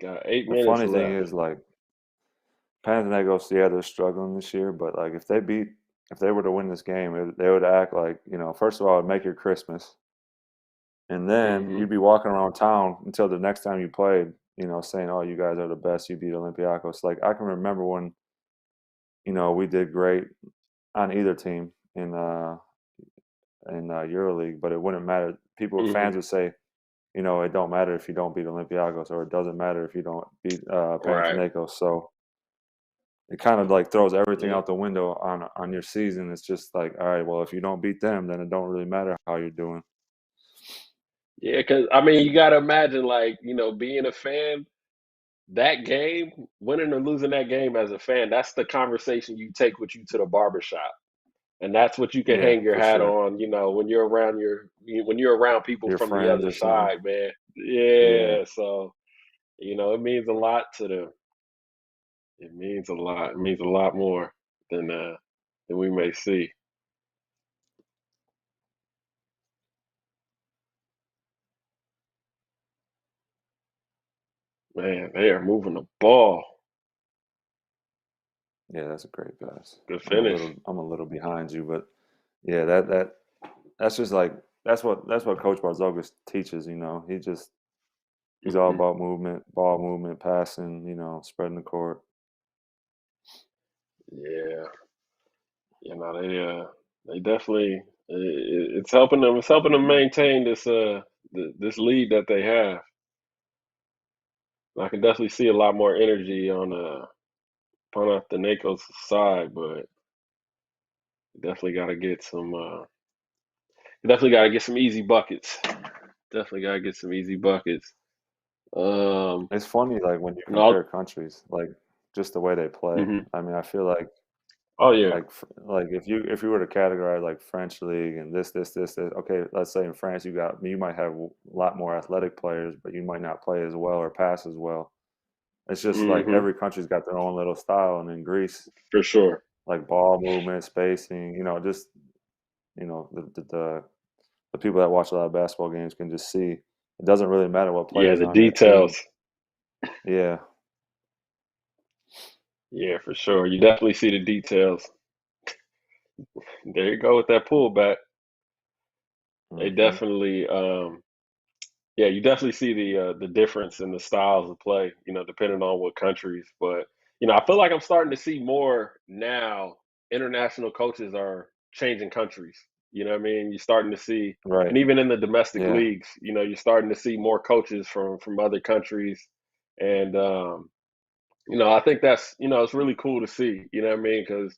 Got eight The minutes funny thing left. is, like, Panathinaikos, yeah, they're struggling this year, but like if they were to win this game, they would act like, first of all, it'd make your Christmas, and then Hmm. you'd be walking around town until the next time you played, saying, "Oh, you guys are the best. You beat Olympiacos." Like I can remember when, we did great on either team in EuroLeague, but it wouldn't matter. Hmm. Fans would say, it don't matter if you don't beat Olympiacos, or it doesn't matter if you don't beat Right. Panathinaikos. So it kind of like throws everything Yeah. out the window on your season. It's just like, all right, well, if you don't beat them, then it don't really matter how you're doing. Yeah, because I mean, you got to imagine, like, being a fan, that game, winning or losing that game as a fan, that's the conversation you take with you to the barbershop. And that's what you can Yeah, hang your for hat sure. on, when you're around people Your from the friends other or something. side, man. Yeah, Yeah, so, it means a lot to them. It means a lot. It means a lot more than we may see. Man, they are moving the ball. Yeah, that's a great pass. Good finish. I'm a little behind you, but yeah, that's just like that's what Coach Barzogis teaches. He's all Mhm. about movement, ball movement, passing. Spreading the court. Yeah. They definitely it's helping them. It's helping them maintain this lead that they have. I can definitely see a lot more energy on Panathinaikos' side, but definitely got to get some. Definitely got to get some easy buckets. Definitely got to get some easy buckets. It's funny, like when you No. compare countries, like just the way they play. Mhm. I mean, I feel like Oh yeah. like if you were to categorize like French league and this. Okay, let's say in France you might have a lot more athletic players, but you might not play as well or pass as well. It's just like Mhm. every country's got their own little style, and in Greece, For sure. like ball movement, spacing, just the people that watch a lot of basketball games can just see it doesn't really matter what Yeah, players the are on that team. details. Yeah. Yeah, for sure. You definitely see the details. There you go with that pullback. They Mm-hmm. definitely, yeah, you definitely see the difference in the styles of play, depending on what countries. But I feel like I'm starting to see more now. International coaches are changing countries. You know what I mean? You're starting to see, Right. and even in the domestic Yeah. leagues, you're starting to see more coaches from other countries, and I think that's it's really cool to see. You know what I mean? Because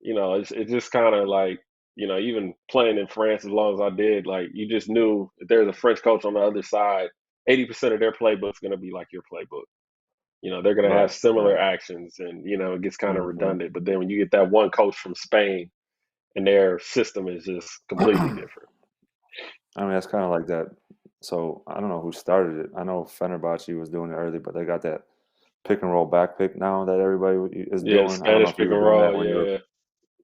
it's just kind of like, even playing in France as long as I did, like you just knew if there's a French coach on the other side, 80% of their playbook's going to be like your playbook. They're going to have Right. similar Right. actions, and it gets kind of Mm-hmm. redundant. But then when you get that one coach from Spain, and their system is just completely different. I mean, that's kind of like that. So I don't know who started it. I know Fenerbahce was doing it early, but they got that pick and roll back pick now that everybody is Yeah, the doing. I don't know Spanish if you pick were and doing that roll. when you were, Yeah,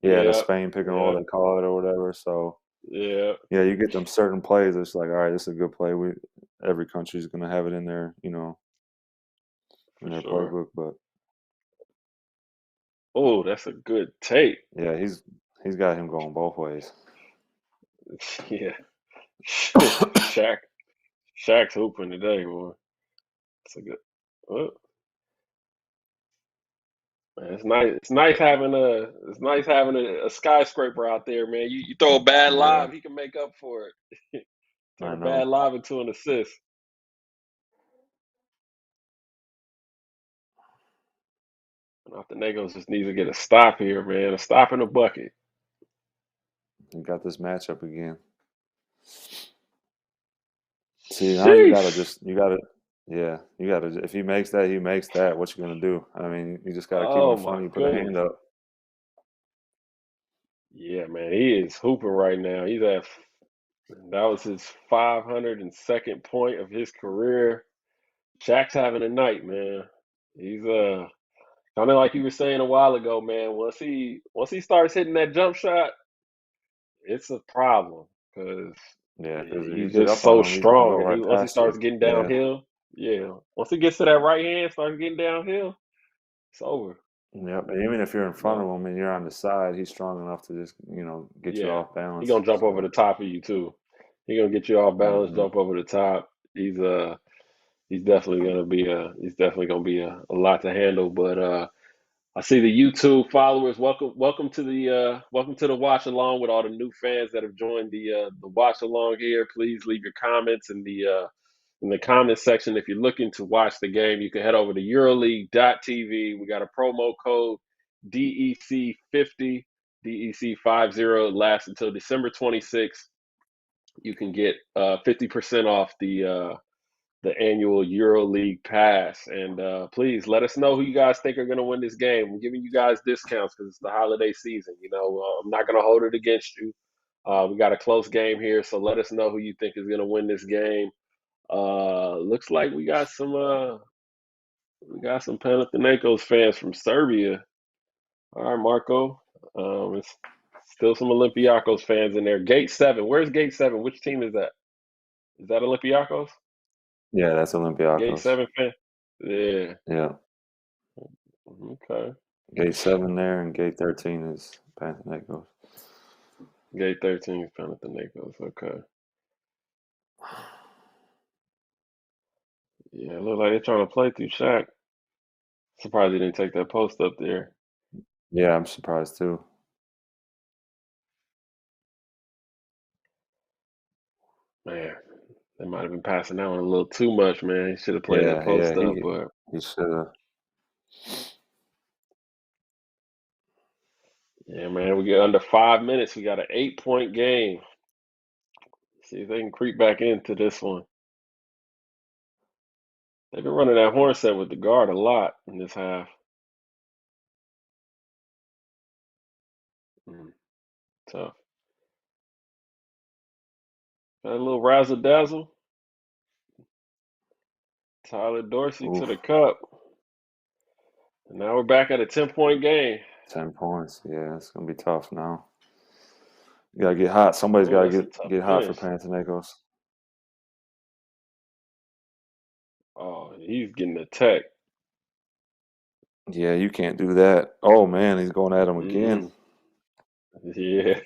yeah, the yeah, Spain pick and roll yeah, they call it or whatever. So yeah, yeah, you get them certain plays. It's like, all right, this is a good play. Every country's gonna have it in their, in for their sure. playbook. But Oh, that's a good take. yeah, he's got him going both ways. Yeah, Shaq's hooping today, boy. It's a good. Oh, man, it's nice. It's nice having a skyscraper out there, man. You throw a bad Yeah, lob, he can make up for it. Turn I a bad know. lob into an assist. Panathinaikos just needs to get a stop here, man. A stop in the bucket. You got this matchup again. See, now Sheesh. you gotta. If he makes that, he makes that. What you gonna do? I mean, you just gotta keep him Oh in my front. You put a goodness. hand up. Yeah, man, he is hooping right now. That was his 502nd point of his career. Shaq's having a night, man. He's kind of like you were saying a while ago, man. Once he starts hitting that jump shot, it's a problem because Yeah, because if you he's get just up on so him, he's gonna go strong. And right once he past starts you. getting Yeah. downhill, yeah. Once he gets to that right hand, starts getting downhill, it's over. Yep. And even if you're in front No, of him and you're on the side, he's strong enough to just get you yeah, off he balance. gonna jump over the So. top of you too. He gonna get you off balance, Hmm. jump over the top. He's definitely gonna be a lot to handle. But I see the YouTube followers. Welcome to the watch along with all the new fans that have joined the watch along here. Please leave your comments in the comment section. If you're looking to watch the game, you can head over to EuroLeague.tv. We got a promo code DEC50, DEC50. It lasts until December 26th. You can get 50% off the annual EuroLeague pass. And please let us know who you guys think are going to win this game. I'm giving you guys discounts because it's the holiday season. I'm not going to hold it against you. We got a close game here, so let us know who you think is going to win this game. Looks like we got some Panathinaikos fans from Serbia. All right, Marco. It's still some Olympiacos fans in there. Gate 7. Where's Gate 7? Which team is that? Is that Olympiacos? Yeah, that's Gate Olympiacos. 7 fan? Yeah. Yeah. Okay. Gate 7 there, and gate 13 is Panathinaikos. Gate 13 is Panathinaikos. Okay. Yeah, it look like they're trying to play through Shaq. Surprised he didn't take that post up there. Yeah, I'm surprised too. Man, they might have been passing that one a little too much, man. He should have played that post up, but he should have. yeah, man, we get under 5 minutes. We got an 8-point game. See if they can creep back into this one. They've been running that horn set with the guard a lot in this half. Tough. Got a little razzle dazzle. Tyler Dorsey to the cup. And now we're back at a 10-point game. 10 points. Yeah, it's gonna be tough now. You gotta get hot. Somebody's gotta get hot for Panathinaikos. Oh, he's getting attacked. Yeah, you can't do that. Oh man, he's going at him again. Yeah.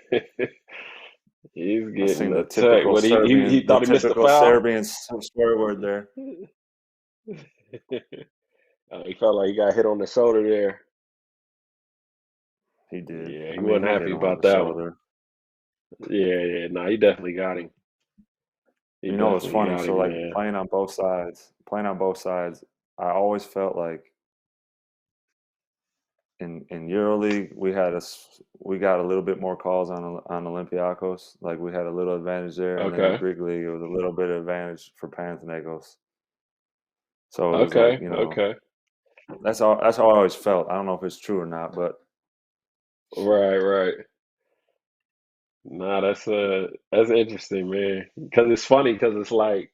He's getting the attacked. typical What Serbian, he thought he missed the foul? Serbian swear word there. He felt like he got hit on the shoulder there. He did. Yeah, he wasn't happy about that one. Yeah. No, he definitely got him. You know what's funny? So like playing on both sides, I always felt like in EuroLeague we got a little bit more calls on Olympiacos. Like we had a little advantage there, and then in Greek League it was a little bit of advantage for Panathinaikos. So it was like, you know, that's how I always felt. I don't know if it's true or not, but right. Nah, that's interesting, man. Because it's funny, because it's like,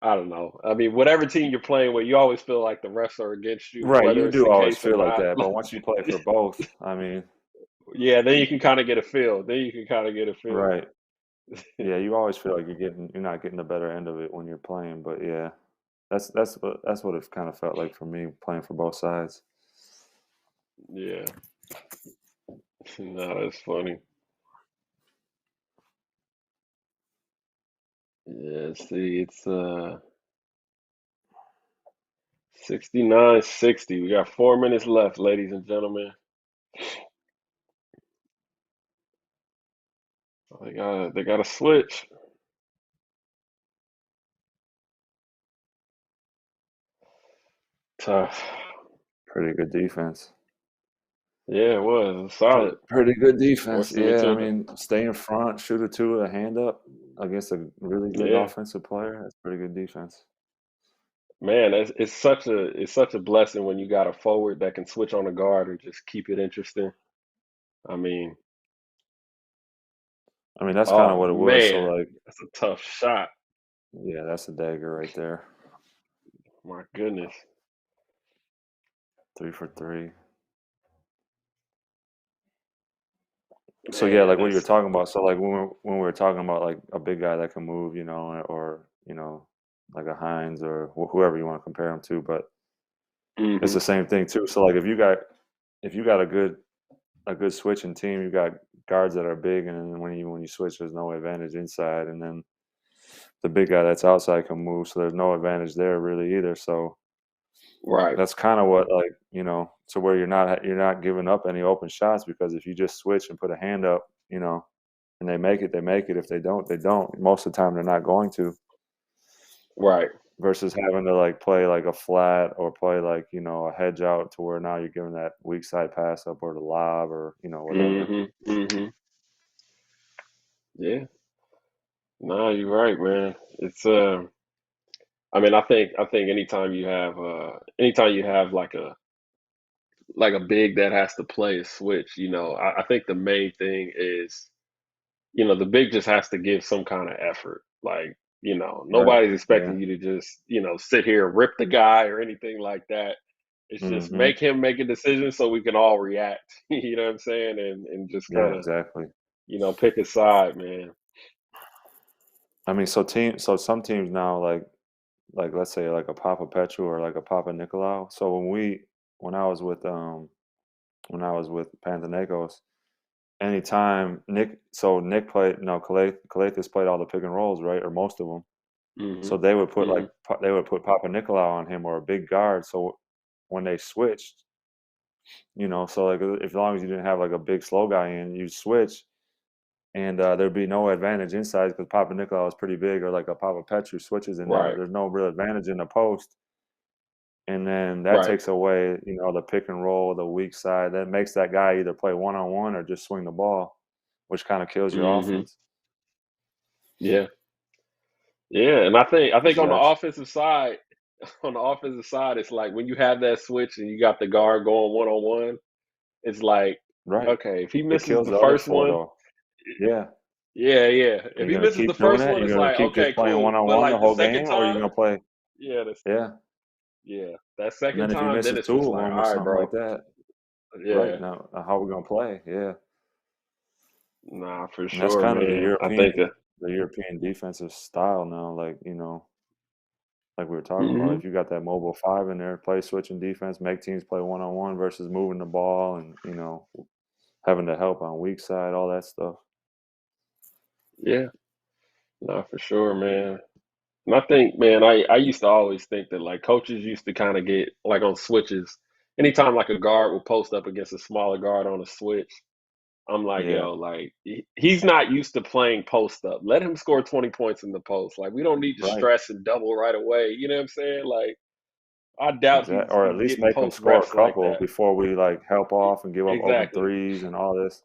I don't know. I mean, whatever team you're playing with, you always feel like the refs are against you. Right, you do always feel like that. But once you play for both, I mean, yeah, then you can kind of get a feel. Right. Yeah, you always feel like you're not getting the better end of it when you're playing. But yeah, that's what it kind of felt like for me playing for both sides. Yeah. No, that's funny. Yeah, see, it's 69-60. We got 4 minutes left, ladies and gentlemen. They got to switch. Tough. Pretty good defense. Yeah, it was solid. Pretty good defense. Yeah, I mean, stay in front, shoot a two with a hand up against a really good offensive player. That's pretty good defense. Man, it's such a blessing when you got a forward that can switch on a guard and just keep it interesting. I mean, that's kind of what it was. So like, that's a tough shot. Yeah, that's a dagger right there. My goodness. 3 for 3. So yeah, like what you're talking about. So like when we were talking about like a big guy that can move, you know, or you know, like a Hines or whoever you want to compare him to, but it's the same thing too. So like if you got a good switching team, you got guards that are big, and then when you switch, there's no advantage inside, and then the big guy that's outside can move, so there's no advantage there really either. So right, that's kind of what, like, you know, to where you're not giving up any open shots, because if you just switch and put a hand up, you know, and they make it, they make it. If they don't, they don't. Most of the time, they're not going to. Right. Versus having to like play like a flat or play like, you know, a hedge out to where now you're giving that weak side pass up or the lob or, you know, whatever. Yeah. No, you're right, man. It's I mean, I think anytime you have like a big that has to play a switch, you know, I think the main thing is, you know, the big just has to give some kind of effort. Like, you know, nobody's expecting you to just, you know, sit here and rip the guy or anything like that. It's just make him make a decision so we can all react. You know what I'm saying? And just kind of, exactly. you know, pick a side, man. I mean, so some teams now, like let's say like a Papa Petru or like a Papa Nicolau. So when I was with when I was with Panathinaikos. Anytime Nick played, Calathes played all the pick and rolls, right, or most of them. Mm-hmm. So they would put Mm-hmm. they would put Papa Nicolau on him or a big guard. So when they switched, so like as long as you didn't have like a big slow guy in, you switch, and there'd be no advantage inside because Papa Nicolau is pretty big, or like a Papa Petru switches in there. Right. There's no real advantage in the post, and then that Right. takes away the pick and roll, the weak side. That makes that guy either play 1-on-1 or just swing the ball, which kind of kills your Mm-hmm. offense. Yeah. Yeah, and I think on the Exactly. offensive side, it's like when you have that switch and you got the guard going 1-on-1, it's like, Right. okay, if he It misses kills the the other first four, one, though. Yeah. yeah. If You're he gonna misses keep the doing first it. one, You're it's gonna like, keep okay, just playing cool. But 1-on-one the like the whole second game, or you're time, gonna play. yeah, Yeah. that And second then if he time, then misses it's two just of like, them all or right, something like bro. that, right? Yeah, Now, how we gonna play? Yeah. nah, for And that's sure, kind of man. I think that. the European defensive style now. Like like we were talking about, Mm-hmm. if you got that mobile five in there, play switching defense, make teams play 1-on-1 versus moving the ball and having to help on weak side, all that stuff. Yeah, nah, for sure, man. And I think, man, I used to always think that like coaches used to kind of get like on switches. Anytime like a guard would post up against a smaller guard on a switch, I'm like, Yeah. yo, like he's not used to playing post up. Let him score 20 points in the post. Like we don't need to Right. stress and double right away. You know what I'm saying? Like I doubt Exactly. Or at he's least getting make them post score a reps like couple that. before we like help off and give up open Exactly. threes and all this.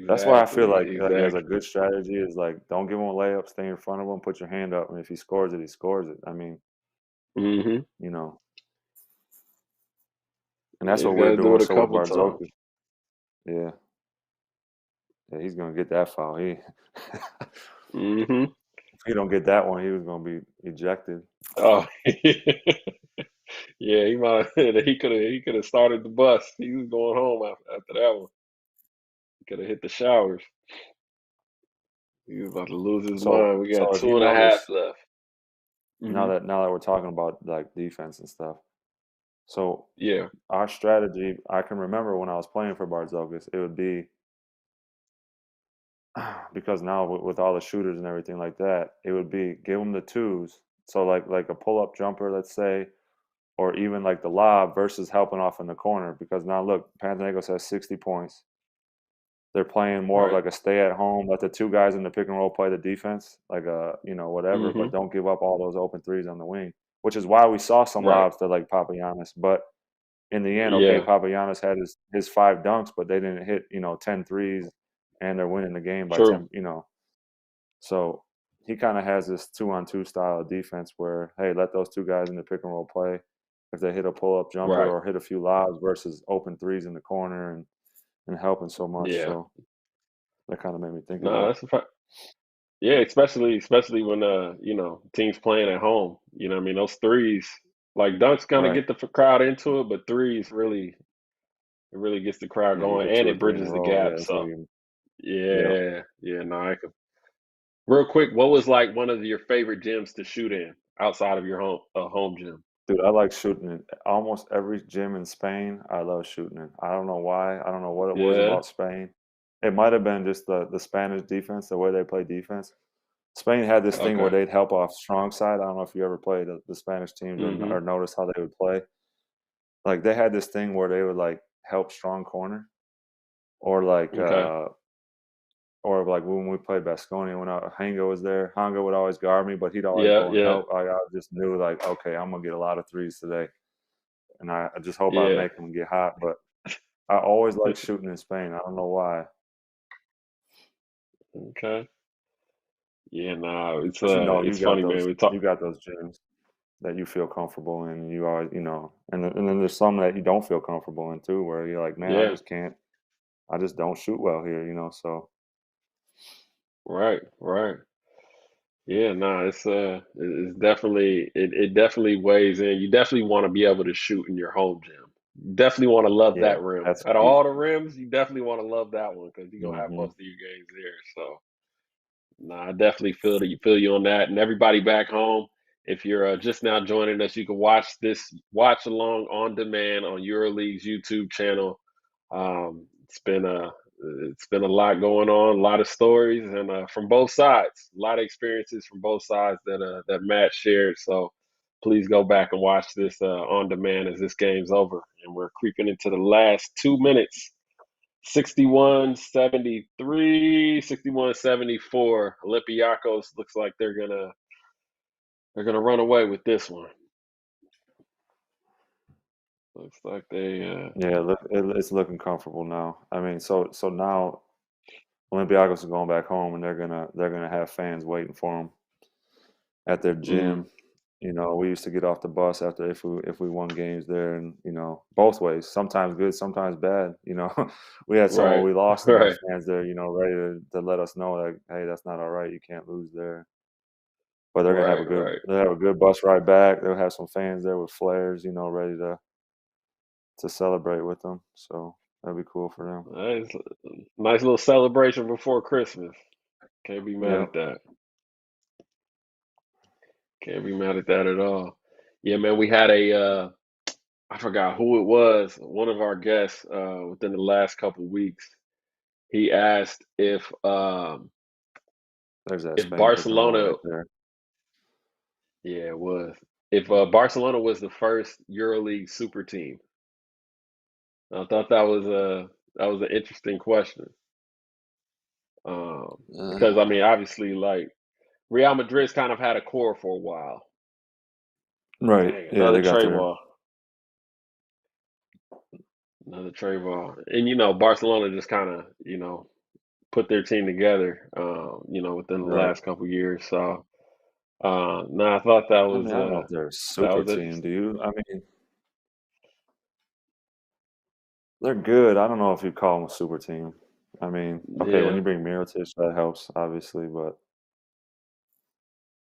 That's why I feel Exactly. like as a Exactly. good strategy is like don't give him a layup, stay in front of him, put your hand up, and if he scores it, he scores it. I mean, Mm-hmm. And that's Yeah, what you we're gotta do doing. it a So with couple times. Barzokis, yeah, he's gonna get that foul. Mm-hmm. If he don't get that one, he was gonna be ejected. Oh, yeah, he could have started the bus. He was going home after that one. He could have hit the showers. He was about to lose his So mind. We got so if you 2.5 notice left. now Mm-hmm. that we're talking about like defense and stuff, so Yeah. our strategy, I can remember when I was playing for Barzokis, it would be because now with all the shooters and everything like that, it would be give them the twos. So like a pull up jumper, let's say, or even like the lob versus helping off in the corner. Because now look, Panathinaikos has 60 points. They're playing more of Right. like a stay at home, let the two guys in the pick and roll play the defense, like whatever, Mm-hmm. but don't give up all those open threes on the wing. Which is why we saw some Right. lobs to like Papagiannis. But in the end, okay, Yeah. Papagiannis had his 5 dunks, but they didn't hit, 10 threes, and they're winning the game by True. 10, So he kind of has this 2-on-2 style of defense where, hey, let those two guys in the pick and roll play. If they hit a pull up jumper Right. or hit a few lobs versus open threes in the corner and helping so much. Yeah. So that kind of made me think of No, that. that's a fact. Yeah, especially when teams playing at home. You know what I mean? Those threes, like dunks gonna Right. get the crowd into it, but threes really gets the crowd Yeah, you going hit and 2 or it 3 in a bridges the row. Yeah, gap. it's like, So yeah. no, I can. Real quick, what was like one of your favorite gyms to shoot in outside of your home gym? Dude, I like shooting in almost every gym in Spain. I love shooting in. I don't know why. I don't know what it was Yeah. about Spain. It might have been just the Spanish defense, the way they play defense. Spain had this thing where Okay. they'd help off strong side. I don't know if you ever played the Spanish teams Mm-hmm. or noticed how they would play. Like they had this thing where they would like help strong corner, or like Okay. when we played Baskonia, when Hanga was there, Hanga would always guard me, but he'd always Yeah. go and Yeah. help. I just knew like, okay, I'm gonna get a lot of threes today, and I just hope I Yeah. make them get hot. But I always like shooting in Spain. I don't know why. Okay. Yeah. Nah. But It's funny, man. We talk. you got those gyms that you feel comfortable in. You always, and then there's some that you don't feel comfortable in too, where you're like, man, Yeah. I just don't shoot well here, So Right. Right. Yeah, no, it's definitely it definitely weighs in. You definitely want to be able to shoot in your home gym. You definitely want to love yeah, that rim. that's Out of key. all the rims, you definitely want to love that one because you're gonna have Hmm. most of your games there. So, no, I definitely feel you on that. And everybody back home, If you're just now joining us, you can watch this watch along on demand on EuroLeague's YouTube channel. It's been a lot going on, a lot of stories, and from both sides, a lot of experiences from both sides that Matt shared. So please go back and watch this on demand as this game's over, and we're creeping into the last 2 minutes. 61-73, 61-74. Olympiacos looks like they're gonna run away with this one. Looks like they. Yeah, it's looking comfortable now. I mean, so now Olympiacos are going back home, and they're gonna have fans waiting for them at their gym. You know, we used to get off the bus after if we won games there, and you know, both ways. Sometimes good, sometimes bad. You know, we had some where we lost, and our fans there, you know, ready to let us know that hey, that's not all right. You can't lose there. But they're gonna have they'll have a good bus ride back. They'll have some fans there with flares, you know, ready to celebrate with them. So that'd be cool for them. Nice little celebration before Christmas. Can't be mad at that. Can't be mad at that at all. Yeah, man, we had I forgot who it was, one of our guests within the last couple weeks. He asked if there's that if Barcelona right there. Yeah, it was. If Barcelona was the first EuroLeague super team. I thought that was an interesting question. Because I mean, obviously, like Real Madrid's kind of had a core for a while. Right. Dang, another tray ball. Another tray ball. And you know, Barcelona just kind of, you know, put their team together, you know, within the last couple of years. So no, I thought that was I don't know if they're a super team, do you? I mean, they're good. I don't know if you call them a super team. I mean, okay, when you bring Mirotic, that helps, obviously, but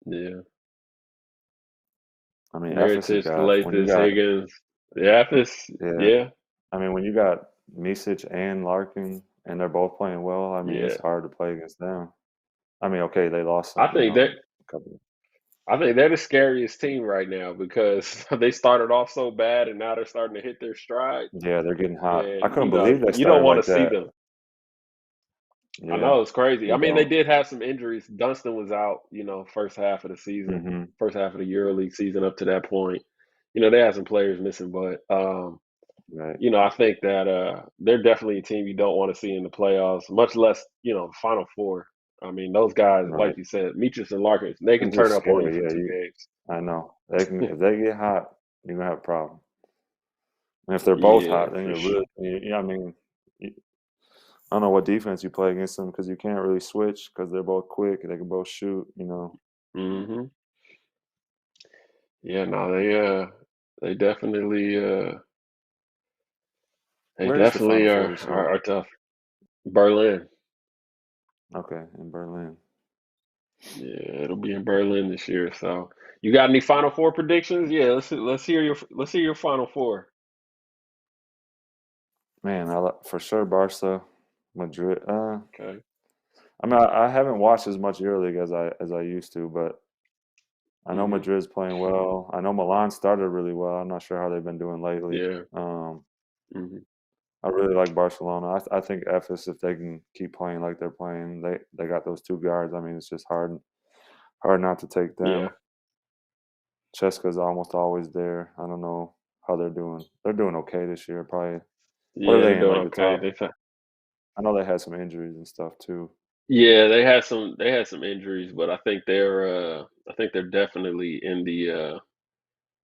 yeah. I mean, Mirotic, Galactus, Higgins. Yeah. I mean, when you got Misic and Larkin, and they're both playing well, I mean, it's hard to play against them. I mean, okay, they lost some. I think they're the scariest team right now because they started off so bad and now they're starting to hit their stride. Yeah, they're getting hot. And, I couldn't believe they started. You don't want to like see them. Yeah. I know, it's crazy. I mean, they did have some injuries. Dunston was out, you know, first half of the season, first half of the EuroLeague season up to that point. You know, they had some players missing, but you know, I think that they're definitely a team you don't want to see in the playoffs, much less, you know, Final Four. I mean, those guys, like you said, Mitrovic and Larkin, they can turn up on you for 2 games. I know. They can. If they get hot, you're going to have a problem. And if they're both hot, then you're really, I mean, I don't know what defense you play against them because you can't really switch because they're both quick. They can both shoot, you know. Yeah, no, they definitely are tough. Berlin. Okay, in Berlin. Yeah, it'll be in Berlin this year. So, you got any Final Four predictions? Yeah, let's hear your Final Four. Man, for sure Barca, Madrid. Okay. I mean, I haven't watched as much EuroLeague as I used to, but I know Madrid's playing well. I know Milan started really well. I'm not sure how they've been doing lately. Yeah. I really like Barcelona. I think Ephes, if they can keep playing like they're playing, they got those two guards. I mean, it's just hard not to take them. Yeah. Cheska's almost always there. I don't know how they're doing. They're doing okay this year, probably. Yeah, they're doing okay. I know they had some injuries and stuff too. Yeah, they had some injuries, but I think they're definitely in the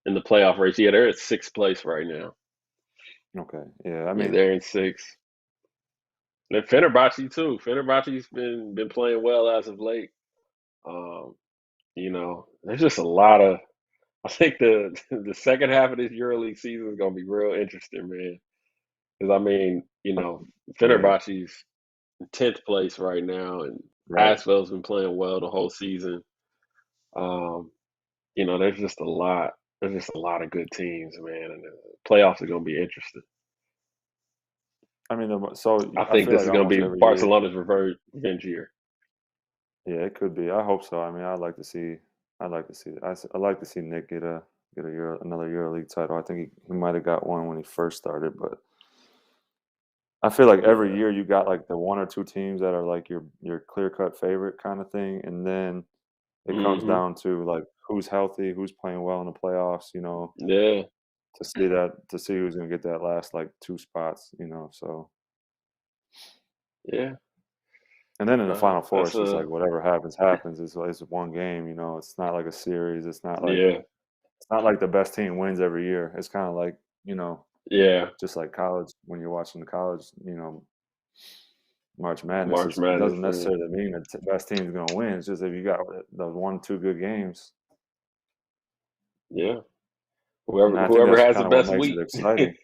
playoff race. Yeah, they're at 6th place right now. Okay. Yeah, I mean they're in 6th. And Fenerbahce too. Fenerbahce's been playing well as of late. You know, there's just a lot of. I think the second half of this EuroLeague season is gonna be real interesting, man. Because I mean, you know, Fenerbahce's in 10th place right now, and Asvel's been playing well the whole season. You know, there's just a lot. There's just a lot of good teams, man, and the playoffs are gonna be interesting. I mean, I think this is going to be Barcelona's revenge year. Yeah, it could be. I hope so. I mean, I'd like to see I'd like to see it. I'd like to see Nick get another EuroLeague title. I think he might have got one when he first started, but I feel like every year you got like the one or two teams that are like your clear-cut favorite kind of thing, and then it comes down to like who's healthy, who's playing well in the playoffs, Yeah. to see who's gonna get that last like two spots, so. Yeah. And then in the Final Four, That's it's just like whatever happens. It's one game, It's not like a series. It's not like the best team wins every year. It's kind of like, Yeah. just like college when you're watching the college, March Madness. March It Madness, doesn't necessarily mean that the best team's going to win. It's just if you got those 1-2 good games. Yeah. And I think Whoever that's has the kind of what best makes week. it exciting.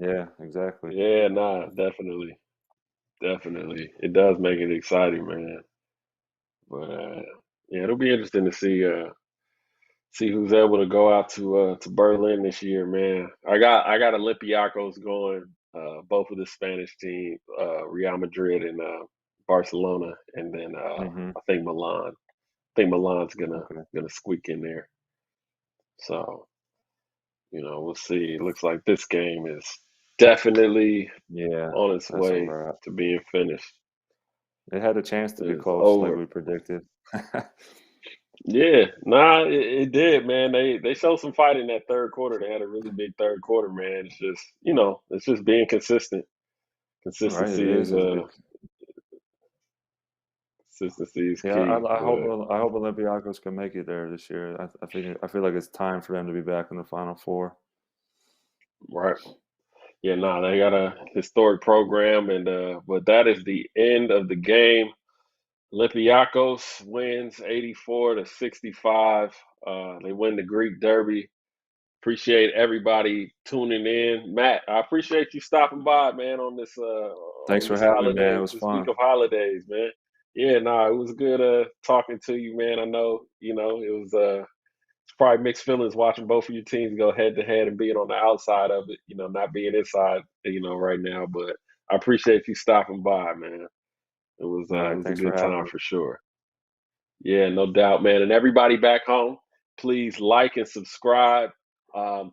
Yeah, exactly. Yeah, nah, definitely. It does make it exciting, man. But yeah, it'll be interesting to see who's able to go out to Berlin this year, man. I got Olympiacos going, both of the Spanish team, Real Madrid and Barcelona, and then I think Milan. I think Milan's gonna squeak in there. So, we'll see. It looks like this game is definitely on its way to being finished. It had a chance to be It's close, over. like we predicted. Yeah, nah, it did, man. They showed some fight in that third quarter. They had a really big third quarter, man. It's just, it's just being consistent. Right, it Consistency is. consistency is Yeah, key. I hope Olympiacos can make it there this year. I feel like it's time for them to be back in the Final Four. Right. Yeah, nah, they got a historic program, and but that is the end of the game. Olympiacos wins 84-65. They win the Greek Derby. Appreciate everybody tuning in. Matt, I appreciate you stopping by, man, on this Thanks for having me, man. It was this fun. week of holidays, man. Yeah, nah, it was good talking to you, man. I know, it was it's probably mixed feelings watching both of your teams go head to head and being on the outside of it, not being inside, right now. But I appreciate you stopping by, man. It was All right, a thanks for good having time me. for sure. Yeah, no doubt, man. And everybody back home, please like and subscribe.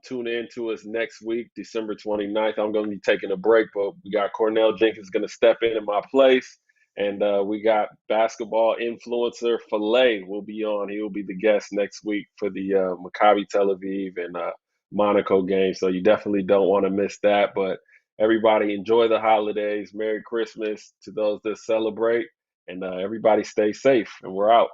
Tune in to us next week, December 29th. I'm going to be taking a break, but we got Cornell Jenkins going to step in my place. And we got basketball influencer Filet will be on. He will be the guest next week for the Maccabi Tel Aviv and Monaco game. So you definitely don't want to miss that. But everybody enjoy the holidays. Merry Christmas to those that celebrate. And everybody stay safe. And we're out.